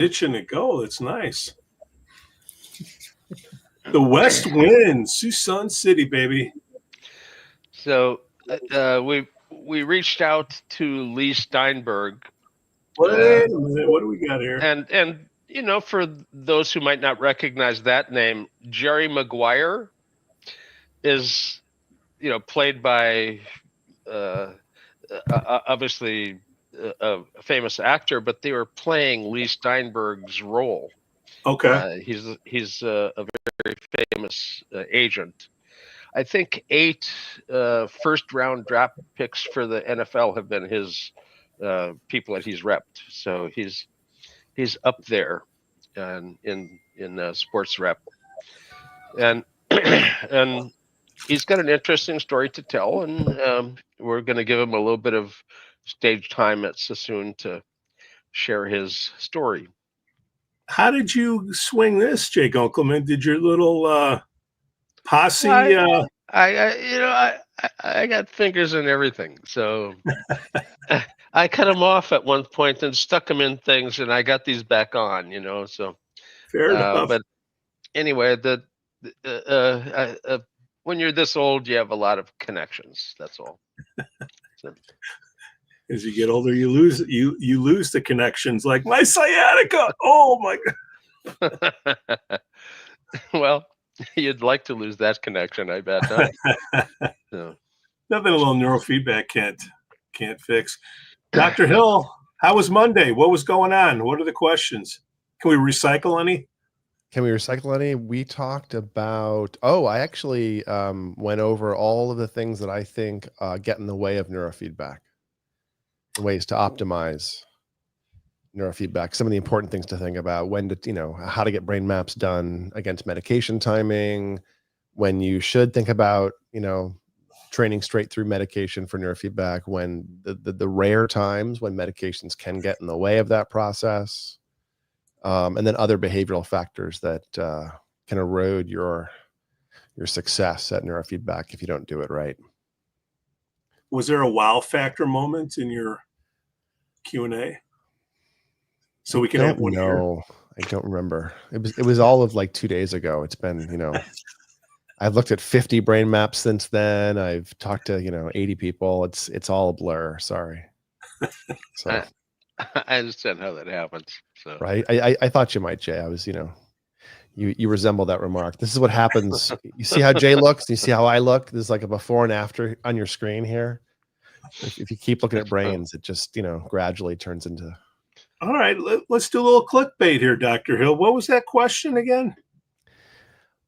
itching to go. That's nice. The West wins. Sioux Sun City, baby. So we reached out to Lee Steinberg. Wait a minute. What do we got here? And you know, for those who might not recognize that name, Jerry Maguire is, you know, played by obviously a famous actor, but they were playing Lee Steinberg's role. Okay. He's a very famous agent. I think 8 first-round draft picks for the NFL have been his people that he's repped. So he's up there in sports rep, and and he's got an interesting story to tell, and we're going to give him a little bit of stage time at Sassoon to share his story. How did you swing this, Jay Gunkelman? Did your little posse? I got fingers in everything, so I cut them off at one point and stuck them in things, and I got these back on, you know. So fair enough. But anyway, when you're this old, you have a lot of connections. That's all. So. As you get older, you lose the connections. Like my sciatica. Oh my God. Well, you'd like to lose that connection, I bet. Huh? So. Nothing a little neurofeedback can't fix. Dr. Hill, how was Monday? What was going on? What are the questions? Can we recycle any? We talked about, I actually went over all of the things that I think get in the way of neurofeedback, ways to optimize neurofeedback, some of the important things to think about, how to get brain maps done against medication timing, when you should think about, training straight through medication for neurofeedback, when the rare times when medications can get in the way of that process, and then other behavioral factors that can erode your success at neurofeedback if you don't do it right. Was there a wow factor moment in your Q&A? So we can have one here. No, I don't remember. It was all of like 2 days ago. It's been, I've looked at 50 brain maps since then. I've talked to, 80 people. It's all a blur. Sorry. So I understand how that happens. So. Right. I thought you might, Jay. I was, you resemble that remark. This is what happens. You see how Jay looks? You see how I look? There's like a before and after on your screen here. If you keep looking at brains, it just, gradually turns into. All right. Let's do a little clickbait here, Dr. Hill. What was that question again?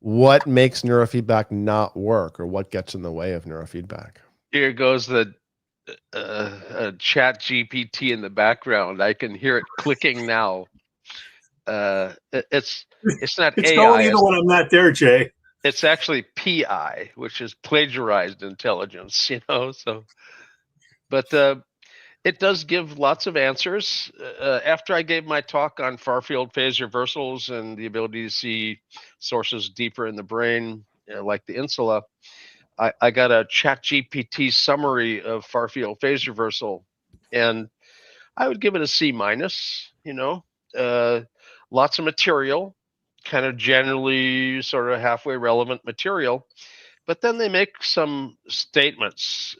What makes neurofeedback not work, or what gets in the way of neurofeedback? Here goes the chat GPT in the background. I can hear it clicking now. It's not it's AI. Going even when I'm not there, Jay. It's actually PI, which is plagiarized intelligence, So, but it does give lots of answers. After I gave my talk on far-field phase reversals and the ability to see sources deeper in the brain, like the insula, I got a ChatGPT summary of far-field phase reversal, and I would give it a C-. Lots of material, kind of generally sort of halfway relevant material, but then they make some statements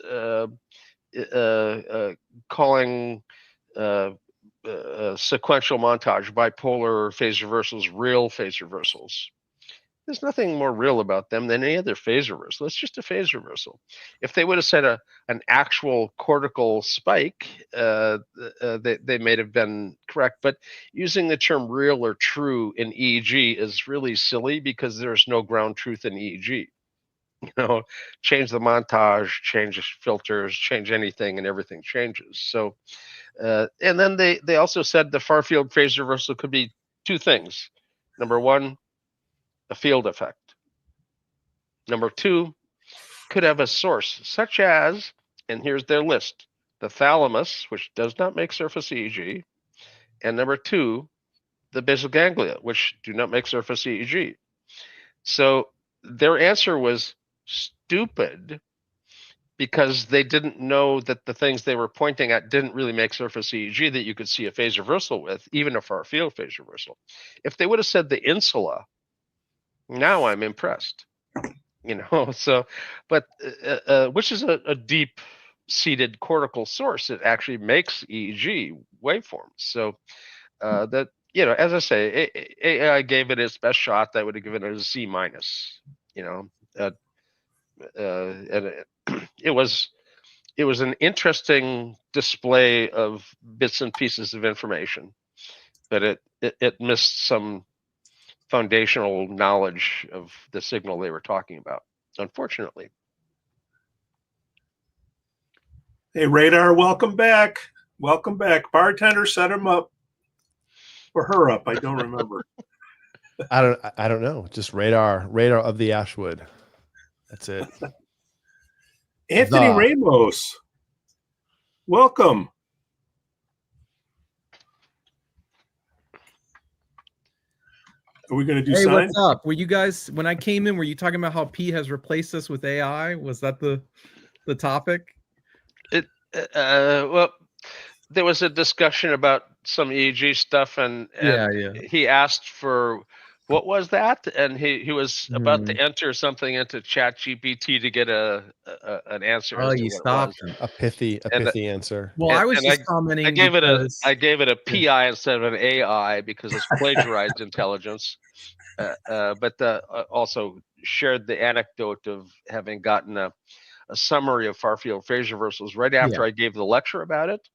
calling sequential montage bipolar phase reversals real phase reversals. There's nothing more real about them than any other phase reversal. It's just a phase reversal. If they would have said an actual cortical spike, they may have been correct. But using the term real or true in EEG is really silly because there's no ground truth in EEG. Change the montage, change filters, change anything, and everything changes. So, and then they also said the far field phase reversal could be 2 things. Number 1, a field effect. Number 2, could have a source, such as, and here's their list, the thalamus, which does not make surface EEG, and number 2, the basal ganglia, which do not make surface EEG. So their answer was stupid because they didn't know that the things they were pointing at didn't really make surface EEG that you could see a phase reversal with, even a far field phase reversal. If they would have said the insula, now I'm impressed. So, but which is a deep-seated cortical source. It actually makes EEG waveforms. So that, as I say, AI gave it its best shot. I would have given it a C-. And it was an interesting display of bits and pieces of information, but it missed some foundational knowledge of the signal they were talking about, unfortunately. Hey, Radar, welcome back. Welcome back. Bartender, set him up. Or her up, I don't remember. I don't know. Just radar of the Ashwood. That's it. Anthony Ramos, welcome. Are we going to do Hey, signs? what's up? Were you guys, when I came in, were you talking about how Pete has replaced us with AI? Was that the topic? Well, there was a discussion about some EEG stuff, and Yeah. he asked for what was that, and he was about to enter something into ChatGPT to get an answer. Oh, as to you what stopped it was. him. A pithy answer. Well, I was and just commenting. I gave it a Yeah. PI instead of an AI because it's plagiarized intelligence. But also shared the anecdote of having gotten a summary of far field phase reversals right after I gave the lecture about it.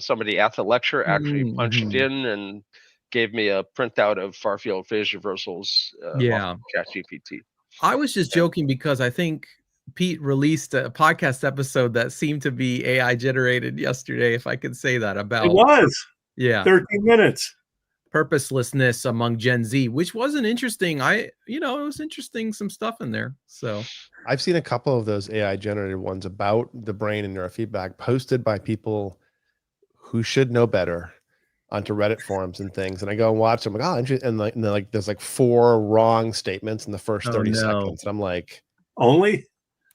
Somebody at the lecture actually punched in and gave me a printout of far field phase reversals off of ChatGPT. I was just joking because I think Pete released a podcast episode that seemed to be AI generated yesterday, if I could say that, about It was. 13 minutes. Purposelessness among Gen Z, which wasn't interesting. It was interesting, some stuff in there. So I've seen a couple of those AI generated ones about the brain and neurofeedback posted by people who should know better onto Reddit forums and things. And I go and watch them, like, oh, interesting. And there's like 4 wrong statements in the first 30 seconds. And I'm like, only?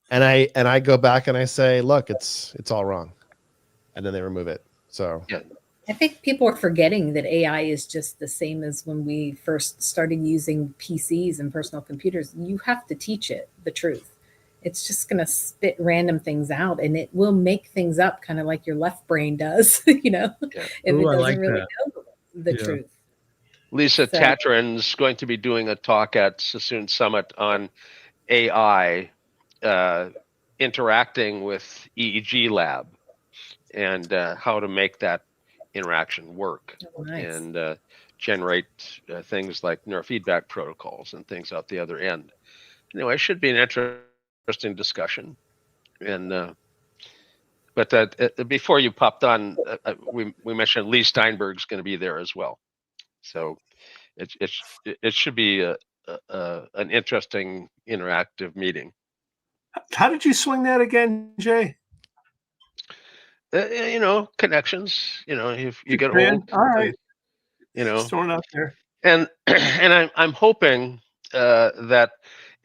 And I go back and I say, look, it's all wrong. And then they remove it. So yeah. I think people are forgetting that AI is just the same as when we first started using PCs and personal computers. You have to teach it the truth. It's just going to spit random things out, and it will make things up, kind of like your left brain does, if it doesn't really know the truth. Lisa Tatrin's going to be doing a talk at Sassoon Summit on AI interacting with EEG Lab and how to make that interaction work and generate things like neurofeedback protocols and things out the other end. Anyway, it should be an interesting discussion. And but before you popped on, we mentioned Lee Steinberg's going to be there as well. So it should be an interesting interactive meeting. How did you swing that again, Jay? Connections. If you get old, all right. Just throwing out there. And I'm hoping that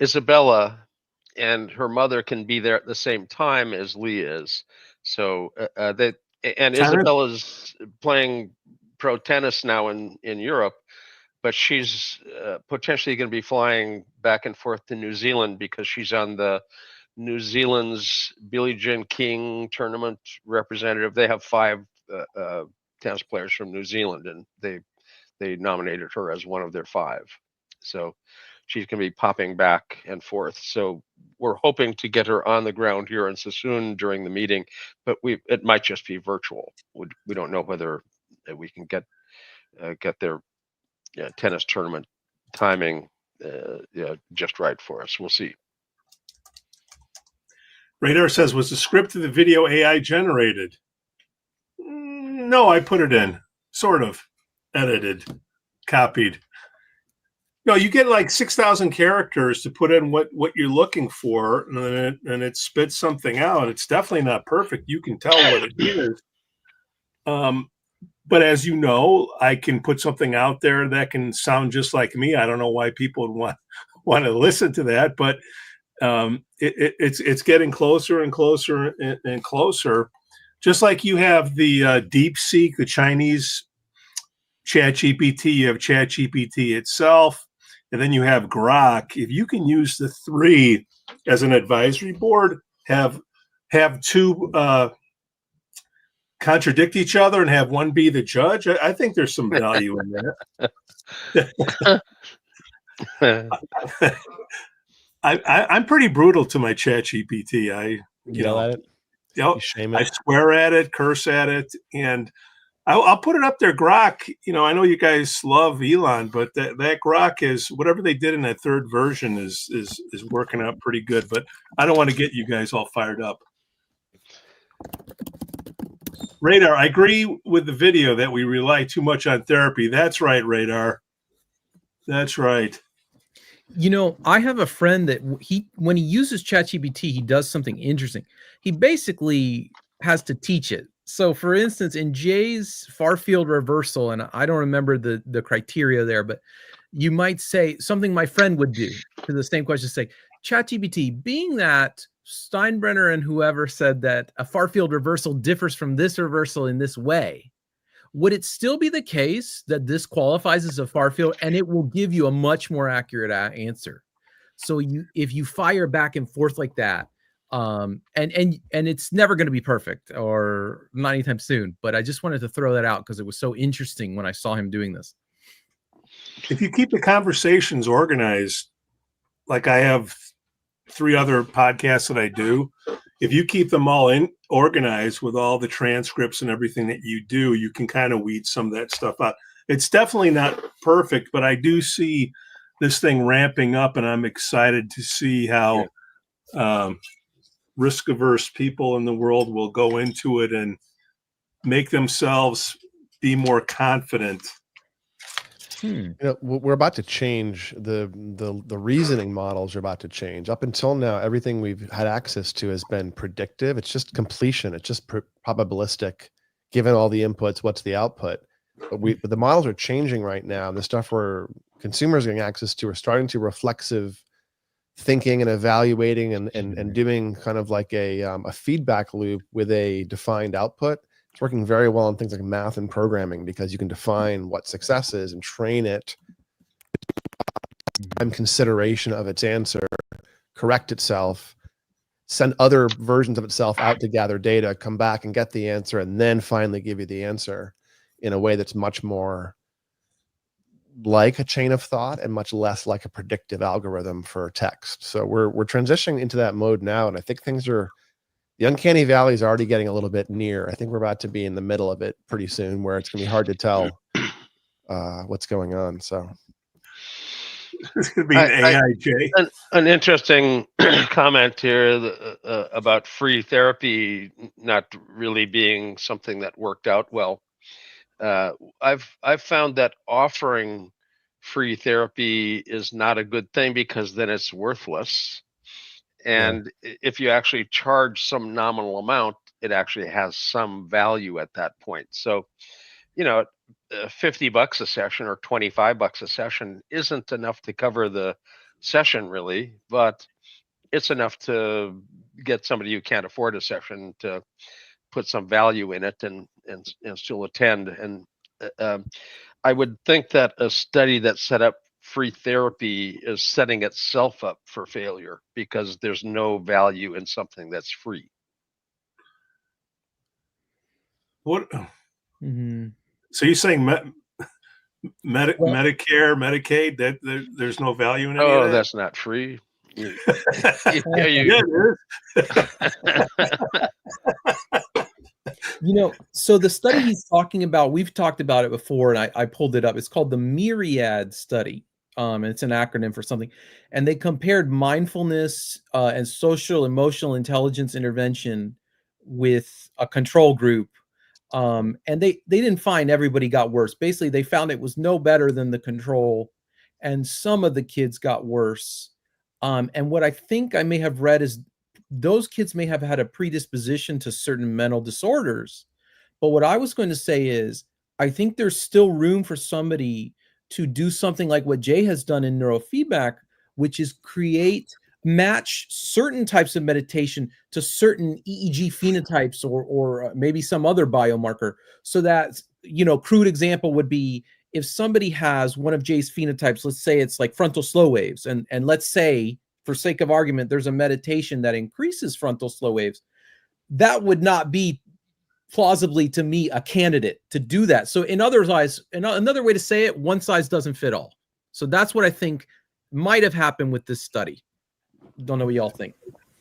Isabella and her mother can be there at the same time as Lee is. So Isabella's playing pro tennis now in Europe, but she's potentially going to be flying back and forth to New Zealand because she's on the New Zealand's Billie Jean King tournament representative. They have 5 tennis players from New Zealand, and they nominated her as one of their 5. So she's going to be popping back and forth. So we're hoping to get her on the ground here in Sassoon during the meeting, but it might just be virtual. We don't know whether we can get their tennis tournament timing just right for us. We'll see. Radar says, was the script of the video AI generated? No, I put it in. Sort of. Edited. Copied. No, you get like 6,000 characters to put in what you're looking for, and it spits something out. It's definitely not perfect. You can tell what it is. But as you know, I can put something out there that can sound just like me. I don't know why people would want to listen to that, but It's getting closer and closer and closer. Just like you have the DeepSeek, the Chinese ChatGPT, you have ChatGPT itself, and then you have Grok. If you can use the three as an advisory board, have two contradict each other and have one be the judge, I think there's some value in that. I'm pretty brutal to my ChatGPT. I Yell at it. You shame I it. swear at it, curse at it, and I'll put it up there. Grok, I know you guys love Elon, but that Grok is whatever they did in that third version is working out pretty good. But I don't want to get you guys all fired up. Radar, I agree with the video that we rely too much on therapy. That's right, Radar. That's right. I have a friend that when he uses ChatGPT, he does something interesting. He basically has to teach it. So for instance, in Jay's far field reversal, and I don't remember the criteria there, but you might say something my friend would do to the same question, say, ChatGPT, being that Steinbrenner and whoever said that a far field reversal differs from this reversal in this way, would it still be the case that this qualifies as a far field? And it will give you a much more accurate answer. So if you fire back and forth like that, and it's never going to be perfect or not anytime soon, but I just wanted to throw that out because it was so interesting when I saw him doing this. If you keep the conversations organized, like I have 3 other podcasts that I do, if you keep them all organized with all the transcripts and everything that you do, you can kind of weed some of that stuff out. It's definitely not perfect, but I do see this thing ramping up, and I'm excited to see how risk-averse people in the world will go into it and make themselves be more confident. We're about to change the reasoning models are about to change. Up until now, everything we've had access to has been predictive. It's just completion. It's just probabilistic. Given all the inputs, what's the output? But the models are changing right now. And the stuff where consumers are getting access to are starting to reflexive thinking and evaluating and doing kind of like a feedback loop with a defined output. It's working very well on things like math and programming because you can define what success is and train it in consideration of its answer, correct itself, send other versions of itself out to gather data, come back and get the answer, and then finally give you the answer in a way that's much more like a chain of thought and much less like a predictive algorithm for text. So we're transitioning into that mode now, and I think the uncanny valley is already getting a little bit near. I think we're about to be in the middle of it pretty soon, where it's going to be hard to tell what's going on. So it's going to be an AIJ. An interesting comment here about free therapy not really being something that worked out well. I've found that offering free therapy is not a good thing because then it's worthless. And if you actually charge some nominal amount, it actually has some value at that point. So, $50 a session or $25 a session isn't enough to cover the session really, but it's enough to get somebody who can't afford a session to put some value in it and still attend. And I would think that a study that set up free therapy is setting itself up for failure because there's no value in something that's free. What? Mm-hmm. So you're saying Medicare, Medicaid, that there's no value in any of that? That's not free. Yeah, it is. So the study he's talking about, we've talked about it before, and I pulled it up. It's called the Myriad study. And it's an acronym for something. And they compared mindfulness and social emotional intelligence intervention with a control group. And they didn't find everybody got worse. Basically, they found it was no better than the control. And some of the kids got worse. And what I think I may have read is those kids may have had a predisposition to certain mental disorders. But what I was going to say is, I think there's still room for somebody to do something like what Jay has done in neurofeedback, which is create match certain types of meditation to certain EEG phenotypes or maybe some other biomarker, so that, crude example would be if somebody has one of Jay's phenotypes, let's say it's like frontal slow waves, and let's say, for sake of argument, there's a meditation that increases frontal slow waves, that would not be plausibly to me a candidate to do that. So in other eyes, another way to say it, one size doesn't fit all. So that's what I think might have happened with this study. Don't know what y'all think.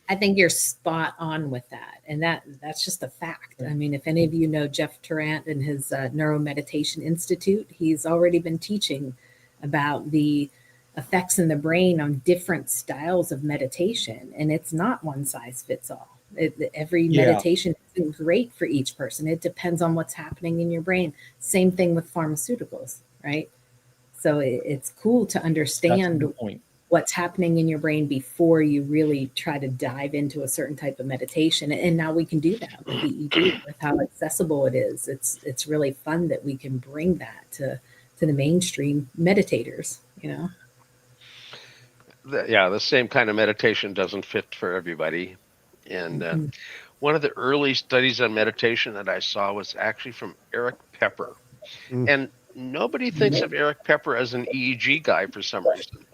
I think you're spot on with that. And that's just a fact. I mean, if any of you know Jeff Tarrant and his Neuromeditation Institute, he's already been teaching about the effects in the brain on different styles of meditation. And it's not one size fits all. Every meditation isn't great for each person. It depends on what's happening in your brain. Same thing with pharmaceuticals, right? So it's cool to understand what's happening in your brain before you really try to dive into a certain type of meditation. And now we can do that with EEG, with how accessible it is. It's really fun that we can bring that to the mainstream meditators, The same kind of meditation doesn't fit for everybody. And one of the early studies on meditation that I saw was actually from Eric Pepper. And nobody thinks of Eric Pepper as an EEG guy for some reason,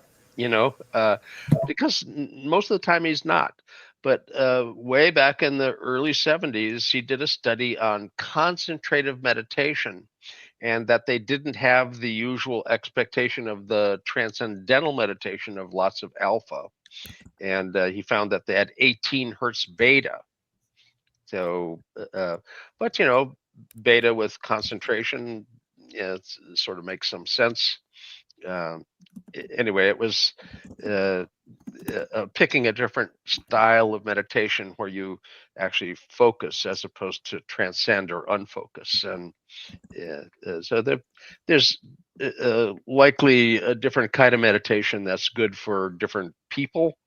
because most of the time he's not. But way back in the early 70s, he did a study on concentrative meditation, and that they didn't have the usual expectation of the transcendental meditation of lots of alpha. And he found that they had 18 hertz beta. So, but beta with concentration, it sort of makes some sense. Anyway, it was picking a different style of meditation where you actually focus as opposed to transcend or unfocus. And so there's likely a different kind of meditation that's good for different people.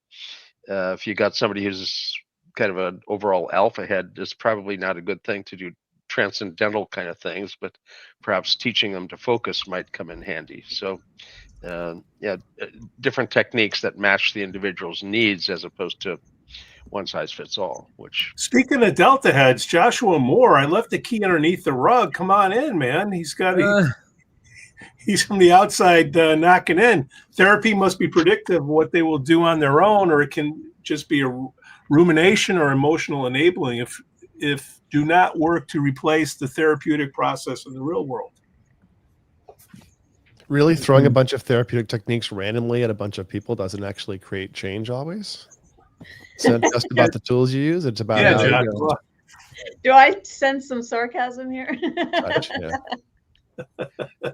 If you got somebody who's kind of an overall alpha head, it's probably not a good thing to do transcendental kind of things, but perhaps teaching them to focus might come in handy. So different techniques that match the individual's needs as opposed to one size fits all. Which, speaking of delta heads, Joshua Moore, I left the key underneath the rug. Come on in, man. He's from the outside knocking in. Therapy must be predictive of what they will do on their own, or it can just be a rumination or emotional enabling if do not work to replace the therapeutic process in the real world. Really, throwing a bunch of therapeutic techniques randomly at a bunch of people doesn't actually create change always? It's not just about the tools you use, it's about how you go. Do I sense some sarcasm here?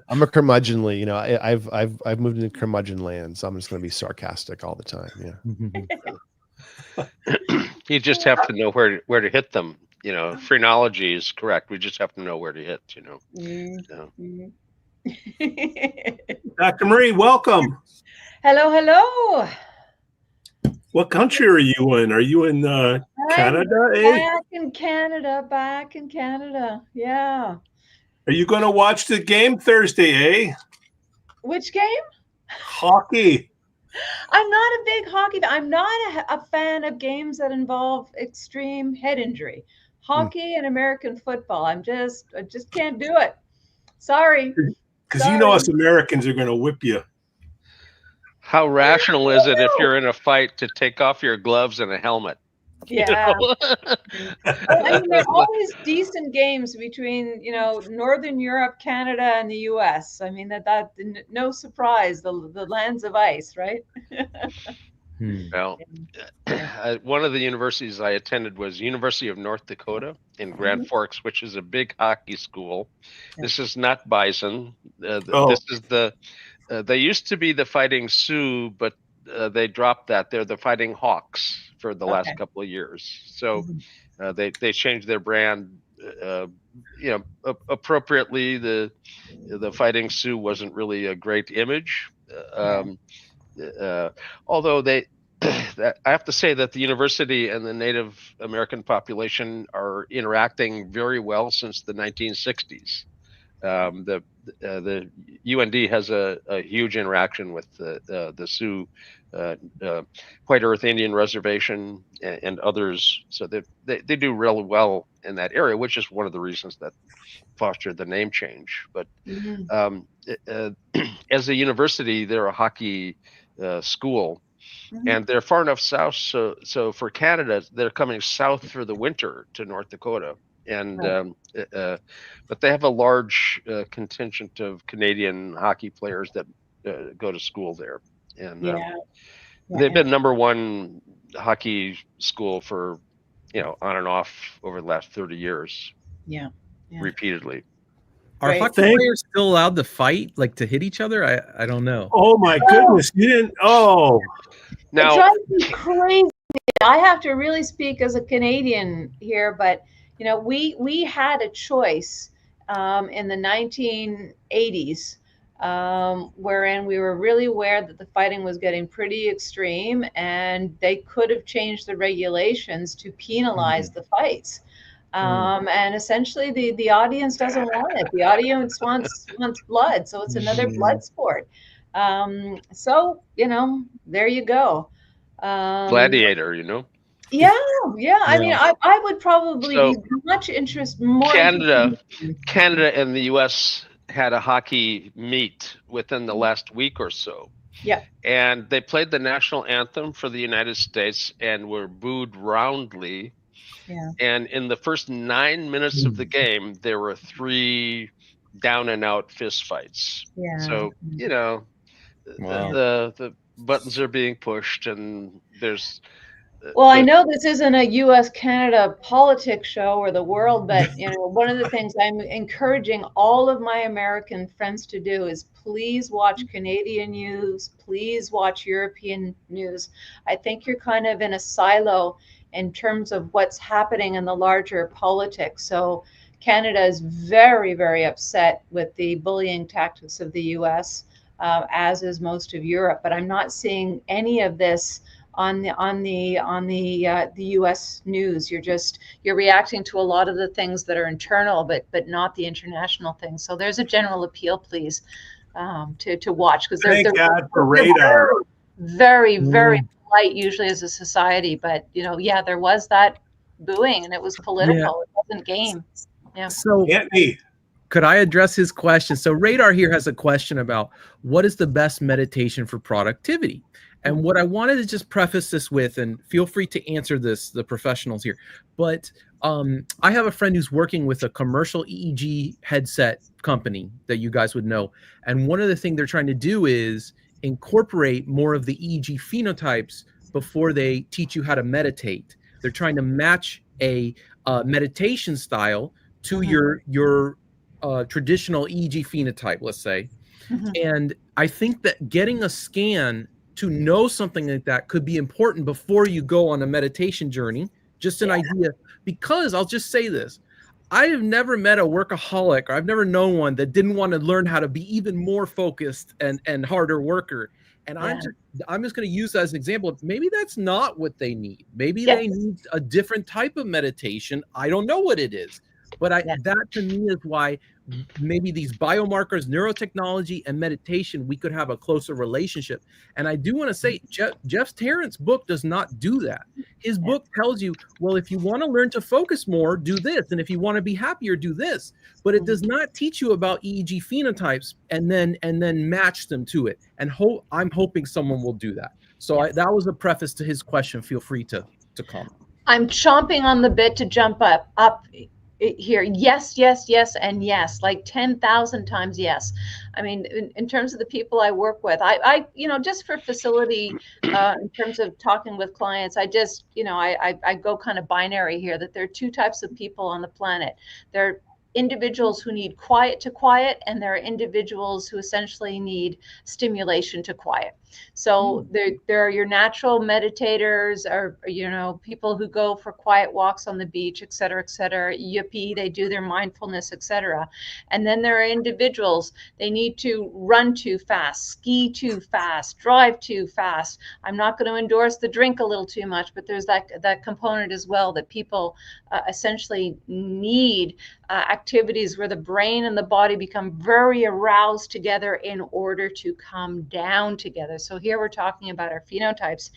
I'm a curmudgeonly, I've moved into curmudgeon land, so I'm just going to be sarcastic all the time. You just have to know where to hit them. Phrenology is correct. We just have to know where to hit. Dr. Marie, welcome. Hello. What country are you in? Are you in Canada? Back in Canada. Yeah. Are you going to watch the game Thursday, Which game? Hockey. I'm not a big hockey fan. I'm not a fan of games that involve extreme head injury. Hockey and American football. I just can't do it. Sorry. Because us Americans are going to whip you. How rational is it if you're in a fight to take off your gloves and a helmet? Yeah. There are always decent games between, Northern Europe, Canada, and the US. I mean, that no surprise, the lands of ice, right? Well, one of the universities I attended was University of North Dakota in Grand Forks, which is a big hockey school. This is not Bison. This is they used to be the Fighting Sioux, but they dropped that. They're the Fighting Hawks for the last couple of years. So they changed their brand. Appropriately, the Fighting Sioux wasn't really a great image. Although I have to say that the university and the Native American population are interacting very well since the 1960s. The UND has a huge interaction with the Sioux, White Earth Indian Reservation, and others. So they do really well in that area, which is one of the reasons that fostered the name change. But as a university, they're a hockey school, and they're far enough south. So for Canada, they're coming south for the winter to North Dakota. And but they have a large contingent of Canadian hockey players that go to school there, and they've been #1 hockey school for on and off over the last 30 years. Repeatedly. Are hockey players still allowed to fight, like to hit each other? I don't know. Oh my goodness, you didn't. Oh, now it drives me crazy. I have to really speak as a Canadian here, but we had a choice in the 1980s wherein we were really aware that the fighting was getting pretty extreme, and they could have changed the regulations to penalize the fights. And essentially the audience doesn't want it. The audience wants blood. So it's another blood sport. So, there you go. Gladiator, Yeah. I mean, I would probably be much more Canada and the US had a hockey meet within the last week or so. Yeah. And they played the national anthem for the United States and were booed roundly. Yeah. And in the first 9 minutes of the game, there were 3 down and out fist fights. Yeah. So, the buttons are being pushed, and there's well, I know this isn't a US-Canada politics show or the world, but one of the things I'm encouraging all of my American friends to do is please watch Canadian news, please watch European news. I think you're kind of in a silo in terms of what's happening in the larger politics. So Canada is very, very upset with the bullying tactics of the US, as is most of Europe. But I'm not seeing any of this on the U.S. news. You're reacting to a lot of the things that are internal, but not the international things. So there's a general appeal, please, to watch, because thank God for radar. Very, very polite usually as a society, but there was that booing, and it was political. It wasn't game. Yeah. So could I address his question? So Radar here has a question about what is the best meditation for productivity. And what I wanted to just preface this with, and feel free to answer this, the professionals here, but I have a friend who's working with a commercial EEG headset company that you guys would know. And one of the things they're trying to do is incorporate more of the EEG phenotypes before they teach you how to meditate. They're trying to match a meditation style to your traditional EEG phenotype, let's say. And I think that getting a scan to know something like that could be important before you go on a meditation journey. Just an idea, because I'll just say this. I have never met a workaholic, or I've never known one that didn't want to learn how to be even more focused and harder worker. And I'm just going to use that as an example. Maybe that's not what they need. Maybe they need a different type of meditation. I don't know what it is. But that to me is why maybe these biomarkers, neurotechnology, and meditation, we could have a closer relationship. And I do want to say, Jeff Tarrant's book does not do that. His book tells you, well, if you want to learn to focus more, do this. And if you want to be happier, do this. But it does not teach you about EEG phenotypes and then match them to it. And I'm hoping someone will do that. So that was a preface to his question. Feel free to comment. I'm chomping on the bit to jump up here. Yes, and yes, like 10,000 times yes. I mean, in terms of the people I work with, I just for facility, in terms of talking with clients, I just, I go kind of binary here, that there are 2 types of people on the planet. There are individuals who need quiet to quiet, and there are individuals who essentially need stimulation to quiet. So there are your natural meditators, or people who go for quiet walks on the beach, et cetera, yippee, they do their mindfulness, etc. And then there are individuals, they need to run too fast, ski too fast, drive too fast. I'm not going to endorse the drink a little too much, but there's that component as well, that people essentially need activities where the brain and the body become very aroused together in order to come down together. So here we're talking about our phenotypes,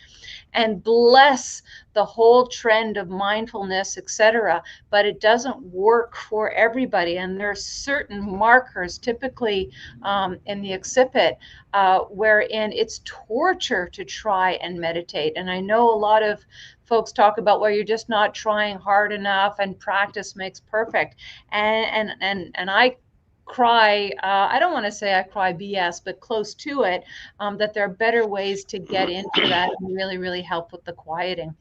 and bless the whole trend of mindfulness, etc. But it doesn't work for everybody, and there are certain markers, typically in the occipit, wherein it's torture to try and meditate. And I know a lot of folks talk about, well, you're just not trying hard enough, and practice makes perfect. And I cry, I don't want to say I cry BS, but close to it, that there are better ways to get into that and really, really help with the quieting.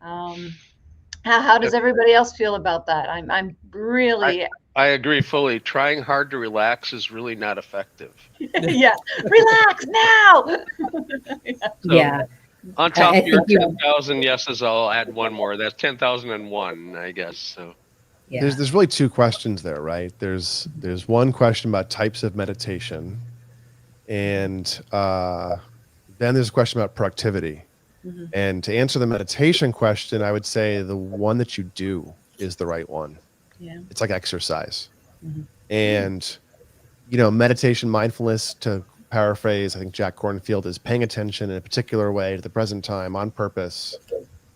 How does everybody else feel about that? I'm really... I agree fully. Trying hard to relax is really not effective. Yeah, relax now. Yeah. On top of your think you- 10,000 yeses, I'll add one more. That's 10,001, I guess. So Yeah. There's really two questions there, right? There's one question about types of meditation, and then there's a question about productivity. Mhm. And to answer the meditation question, I would say the one that you do is the right one. Yeah. It's like exercise. Mhm. And, meditation, mindfulness, to paraphrase, I think Jack Kornfield, is paying attention in a particular way to the present time on purpose.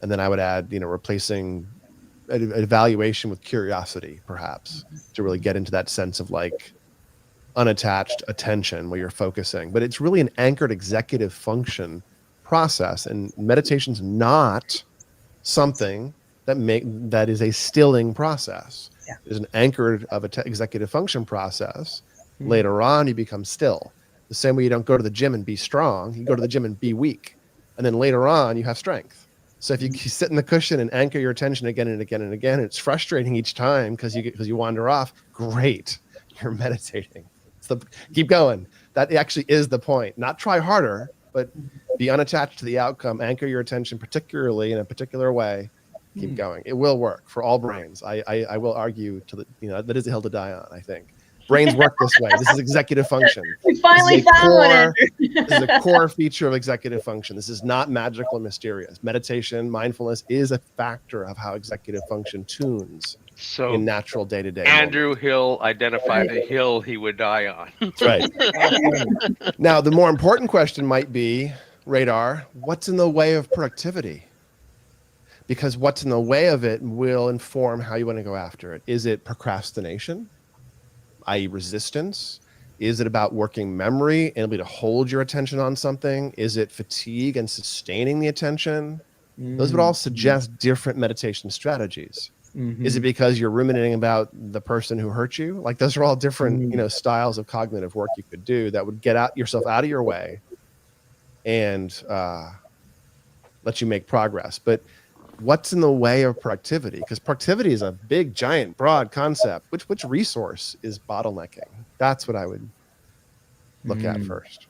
And then I would add, replacing an evaluation with curiosity, perhaps, to really get into that sense of like unattached attention where you're focusing. But it's really an anchored executive function process, and meditation's not something that is a stilling process. Yeah. There's an anchored of executive function process. Later on, you become still. The same way you don't go to the gym and be strong, you go to the gym and be weak, and then later on you have strength. So if you sit in the cushion and anchor your attention again and again and again, and it's frustrating each time because you wander off, great, you're meditating. Keep going. That actually is the point. Not try harder, but be unattached to the outcome. Anchor your attention particularly in a particular way. Keep going. It will work for all brains. I will argue that is a hill to die on, I think. Brains work this way. This is executive function. We finally found one, Andrew. This is a core feature of executive function. This is not magical and mysterious. Meditation, mindfulness is a factor of how executive function tunes in natural day-to-day. Andrew Hill identified a hill he would die on. That's right. Now, the more important question might be, Radar, what's in the way of productivity? Because what's in the way of it will inform how you want to go after it. Is it procrastination, i.e. resistance? Is it about working memory and ability to hold your attention on something? Is it fatigue and sustaining the attention? Those would all suggest different meditation strategies. Is it because you're ruminating about the person who hurt you? Like, those are all different, styles of cognitive work you could do that would get yourself out of your way and let you make progress. But what's in the way of productivity? Because productivity is a big, giant, broad concept. Which resource is bottlenecking? That's what I would look at first.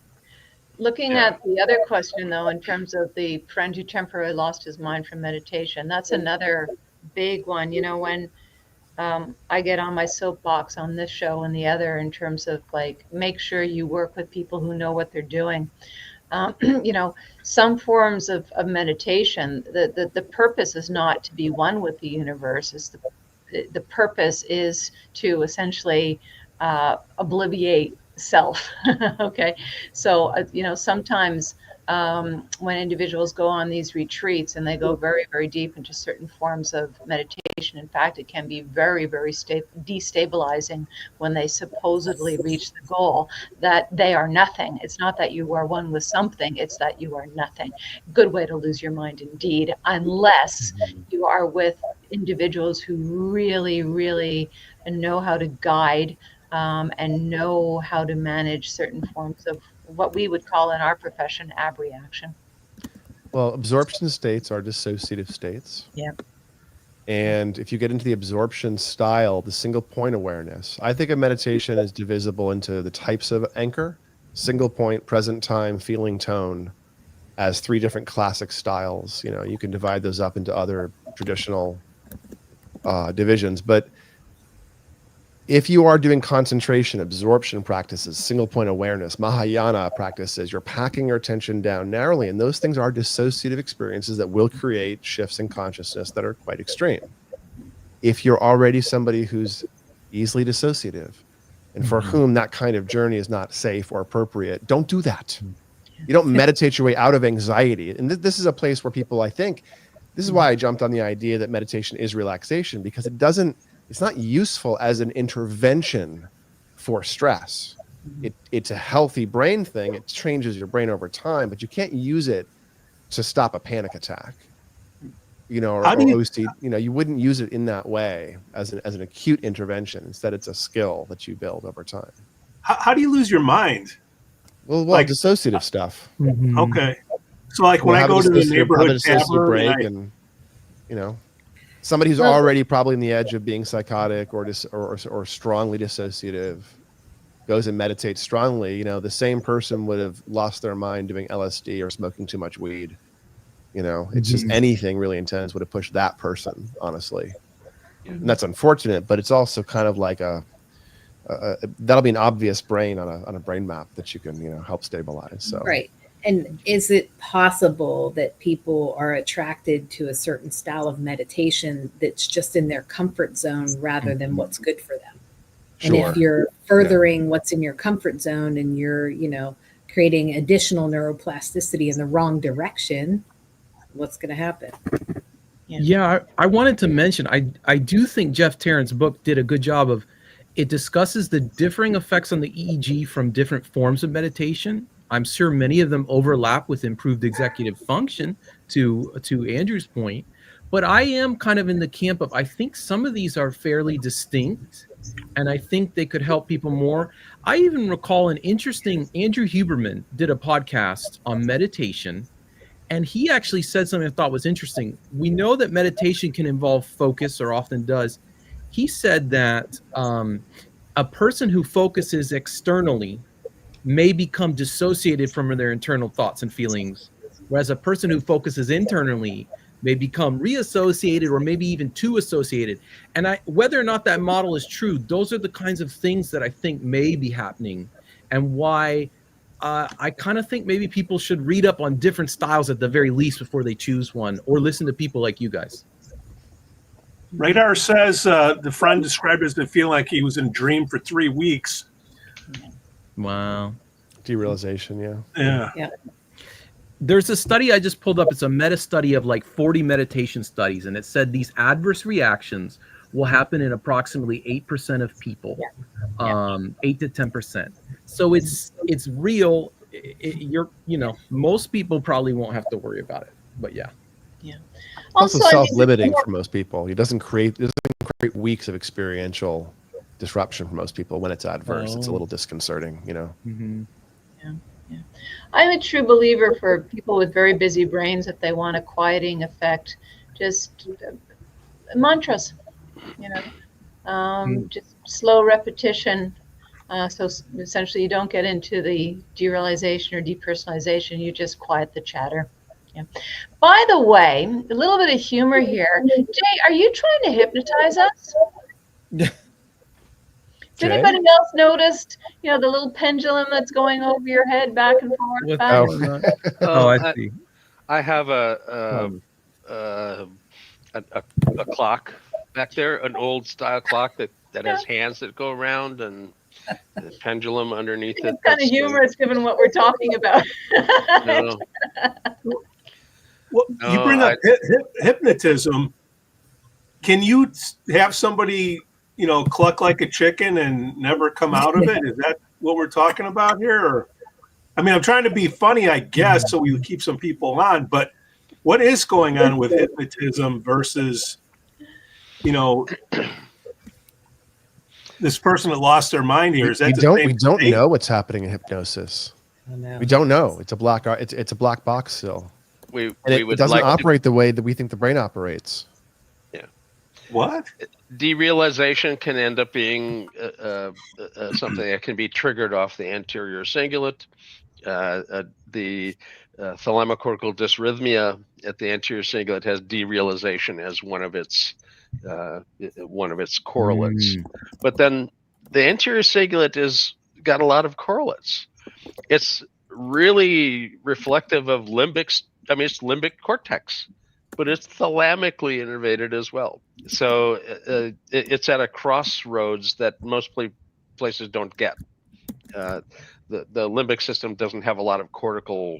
Looking at the other question, though, in terms of the friend who temporarily lost his mind from meditation, that's another big one. When I get on my soapbox on this show and the other, in terms of like, make sure you work with people who know what they're doing. Some forms of meditation, the purpose is not to be one with the universe. The purpose is to essentially obliviate self. Okay. So, sometimes when individuals go on these retreats and they go very, very deep into certain forms of meditation, in fact, it can be very, very destabilizing when they supposedly reach the goal that they are nothing. It's not that you are one with something, it's that you are nothing. Good way to lose your mind indeed, unless you are with individuals who really, really know how to guide and know how to manage certain forms of what we would call in our profession abreaction. Well, absorption states are dissociative states. Yeah. And if you get into the absorption style, the single point awareness, I think of meditation is divisible into the types of anchor, single point, present time, feeling, tone, as three different classic styles. You can divide those up into other traditional divisions. But if you are doing concentration, absorption practices, single point awareness, Mahayana practices, you're packing your attention down narrowly, and those things are dissociative experiences that will create shifts in consciousness that are quite extreme. If you're already somebody who's easily dissociative, and for whom that kind of journey is not safe or appropriate, don't do that. You don't meditate your way out of anxiety. And this is a place where people, I think, this is why I jumped on the idea that meditation is relaxation, because it's not useful as an intervention for stress. It's a healthy brain thing. It changes your brain over time, but you can't use it to stop a panic attack, or OCD. You wouldn't use it in that way as an acute intervention. Instead, it's a skill that you build over time. How do you lose your mind? Well, dissociative stuff. Okay. So like when I go to the neighborhood tavern and somebody who's already probably on the edge of being psychotic or strongly dissociative goes and meditates strongly, the same person would have lost their mind doing LSD or smoking too much weed. It's just anything really intense would have pushed that person, honestly. And that's unfortunate, but it's also kind of like that'll be an obvious brain on a brain map that you can, help stabilize. So right. And is it possible that people are attracted to a certain style of meditation that's just in their comfort zone rather than what's good for them? Sure. And if you're furthering what's in your comfort zone and you're, creating additional neuroplasticity in the wrong direction, what's going to happen? Yeah, I wanted to mention, I do think Jeff Tarrant's book did a good job of, it discusses the differing effects on the EEG from different forms of meditation. I'm sure many of them overlap with improved executive function, to Andrew's point, but I am kind of in the camp of, I think some of these are fairly distinct, and I think they could help people more. I even recall Andrew Huberman did a podcast on meditation, and he actually said something I thought was interesting. We know that meditation can involve focus, or often does. He said that a person who focuses externally may become dissociated from their internal thoughts and feelings, whereas a person who focuses internally may become reassociated or maybe even too associated. And whether or not that model is true, those are the kinds of things that I think may be happening, and why I kind of think maybe people should read up on different styles at the very least before they choose one, or listen to people like you guys. Radar says the friend described it as to feel like he was in a dream for 3 weeks. Wow. Derealization, Yeah. There's a study I just pulled up. It's a meta study of like 40 meditation studies, and it said these adverse reactions will happen in approximately 8% of people, 8 to 10%. So it's real. Most people probably won't have to worry about it, but yeah. It's also self-limiting for most people. It doesn't create weeks of experiential disruption for most people when it's adverse. It's a little disconcerting, I'm a true believer for people with very busy brains, if they want a quieting effect, just mantras, just slow repetition. So essentially you don't get into the derealization or depersonalization, you just quiet the chatter. Yeah. By the way, a little bit of humor here. Jay, are you trying to hypnotize us? Has anybody else noticed, the little pendulum that's going over your head back and forth? I see. I have a clock back there, an old style clock that has hands that go around, and the pendulum underneath it. It's kind of humorous given what we're talking about. No. Well, you bring up hypnotism. Can you have somebody, cluck like a chicken and never come out of it? Is that what we're talking about here? Or, I'm trying to be funny, I guess, so we keep some people on. But what is going on with hypnotism versus, this person that lost their mind here? Is that we don't know what's happening in hypnosis. We don't know. It's a black box still. It doesn't operate the way that we think the brain operates. Yeah. What? Derealization can end up being something that can be triggered off the anterior cingulate. The thalamocortical dysrhythmia at the anterior cingulate has derealization as one of its correlates. But then the anterior cingulate is got a lot of correlates. It's really reflective of it's limbic cortex. but it's thalamically innervated as well. So it's at a crossroads that most places don't get. The limbic system doesn't have a lot of cortical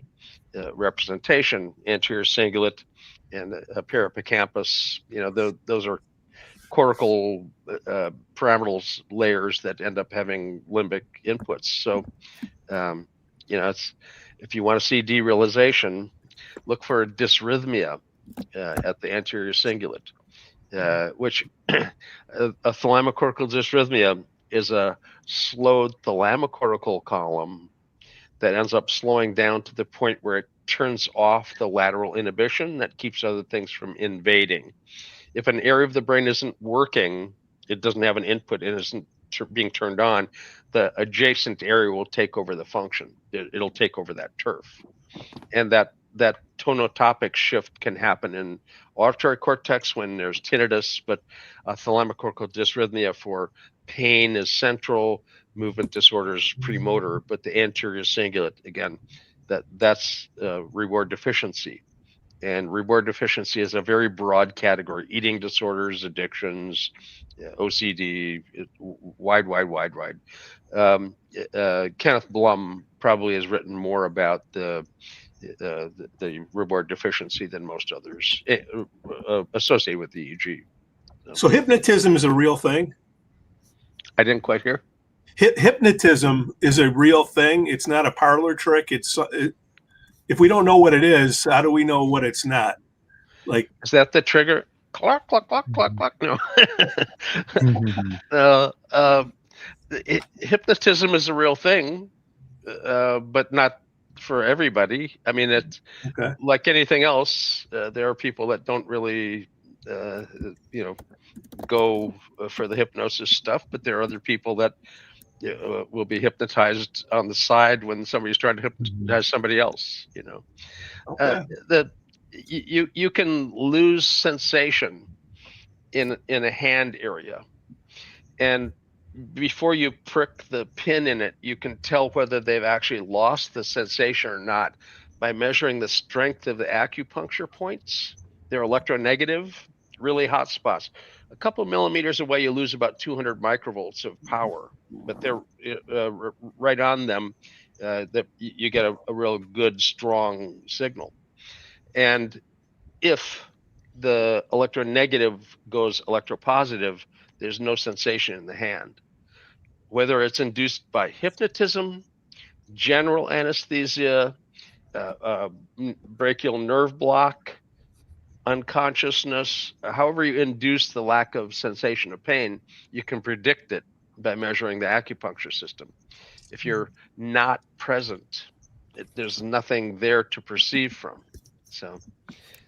representation. Anterior cingulate and perihippocampu, those are cortical pyramidal layers that end up having limbic inputs. So, it's, if you want to see derealization, look for a dysrhythmia at the anterior cingulate, which a thalamocortical dysrhythmia is a slowed thalamocortical column that ends up slowing down to the point where it turns off the lateral inhibition that keeps other things from invading. If an area of the brain isn't working, it doesn't have an input, it isn't being turned on, the adjacent area will take over the function. It'll take over that turf. And that tonotopic shift can happen in auditory cortex when there's tinnitus, but thalamocortical dysrhythmia for pain is central, movement disorders premotor, but the anterior cingulate, again, that's reward deficiency. And reward deficiency is a very broad category: eating disorders, addictions, OCD, wide. Kenneth Blum probably has written more about the reward deficiency than most others associated with EEG. So hypnotism is a real thing? I didn't quite hear. Hypnotism is a real thing. It's not a parlor trick. If we don't know what it is, how do we know what it's not? Like, is that the trigger? Clock, clock, clock, clock, clock. No. Hypnotism is a real thing, but not for everybody. I mean, it's like anything else. There are people that don't really, go for the hypnosis stuff, but there are other people that will be hypnotized on the side when somebody's trying to hypnotize somebody else. You can lose sensation in a hand area, and before you prick the pin in it, you can tell whether they've actually lost the sensation or not by measuring the strength of the acupuncture points. They're electronegative, really hot spots. A couple of millimeters away, you lose about 200 microvolts of power, but they're right on them. That you get a real good, strong signal. And if the electronegative goes electropositive, there's no sensation in the hand. Whether it's induced by hypnotism, general anesthesia, brachial nerve block, unconsciousness, however you induce the lack of sensation of pain, you can predict it by measuring the acupuncture system. If you're not present, there's nothing there to perceive from. So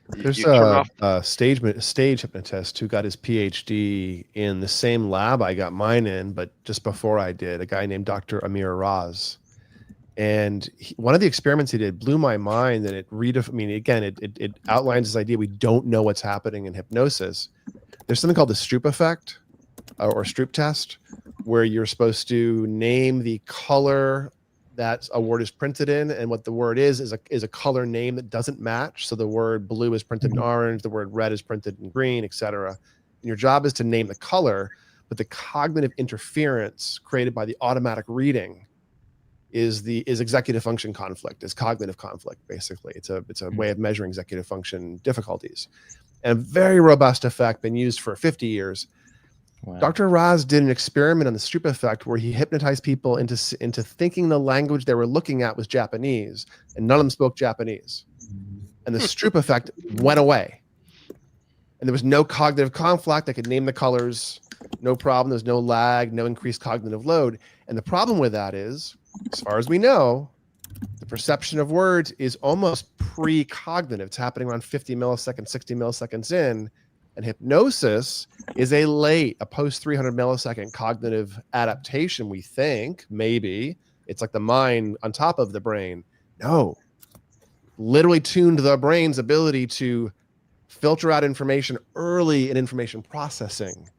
there's a stage hypnotist who got his PhD in the same lab I got mine in, but just before I did, a guy named Dr. Amir Raz. And one of the experiments he did blew my mind, and it outlines this idea we don't know what's happening in hypnosis. There's something called the Stroop effect or Stroop test, where you're supposed to name the color that a word is printed in, and what the word is a color name that doesn't match. So the word blue is printed in orange, the word red is printed in green, etc. And your job is to name the color, but the cognitive interference created by the automatic reading is executive function conflict, is cognitive conflict. Basically, it's a way of measuring executive function difficulties, and a very robust effect, been used for 50 years. Wow. Dr. Raz did an experiment on the Stroop effect where he hypnotized people into thinking the language they were looking at was Japanese, and none of them spoke Japanese. And the Stroop effect went away. And there was no cognitive conflict. They could name the colors, no problem. There's no lag, no increased cognitive load. And the problem with that is, as far as we know, the perception of words is almost pre-cognitive. It's happening around 50 milliseconds, 60 milliseconds in. And hypnosis is a post 300 millisecond cognitive adaptation, we think. Maybe it's like the mind on top of the brain. No, literally tuned the brain's ability to filter out information early in information processing,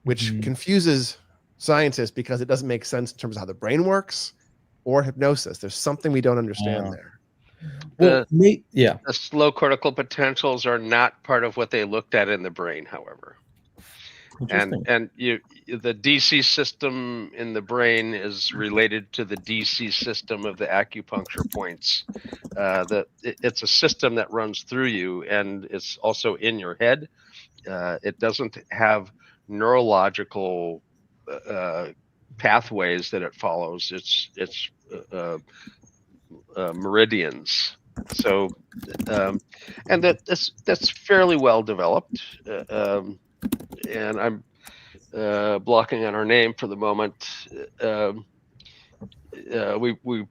which confuses scientists because it doesn't make sense in terms of how the brain works or hypnosis. There's something we don't understand there. Well, yeah. The slow cortical potentials are not part of what they looked at in the brain, however. Interesting. And the DC system in the brain is related to the DC system of the acupuncture points. It's a system that runs through you, and it's also in your head. It doesn't have neurological pathways that it follows. It's meridians. So, and that's fairly well developed. And I'm blocking on her name for the moment. We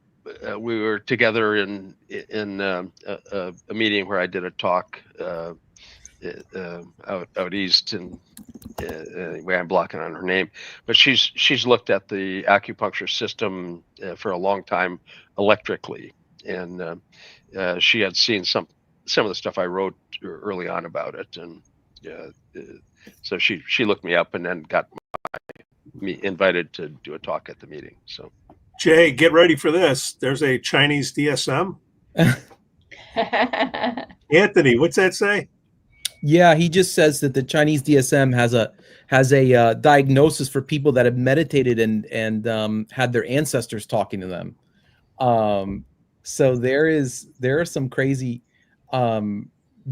were together in a meeting where I did a talk out east, and anyway, I'm blocking on her name. But she's looked at the acupuncture system for a long time electrically, and she had seen some of the stuff I wrote early on about it, and so she looked me up and then got me invited to do a talk at the meeting. So, Jay, get ready for this. There's a Chinese DSM. Anthony, what's that say? Yeah, he just says that the Chinese DSM has a diagnosis for people that have meditated and had their ancestors talking to them. So there are some crazy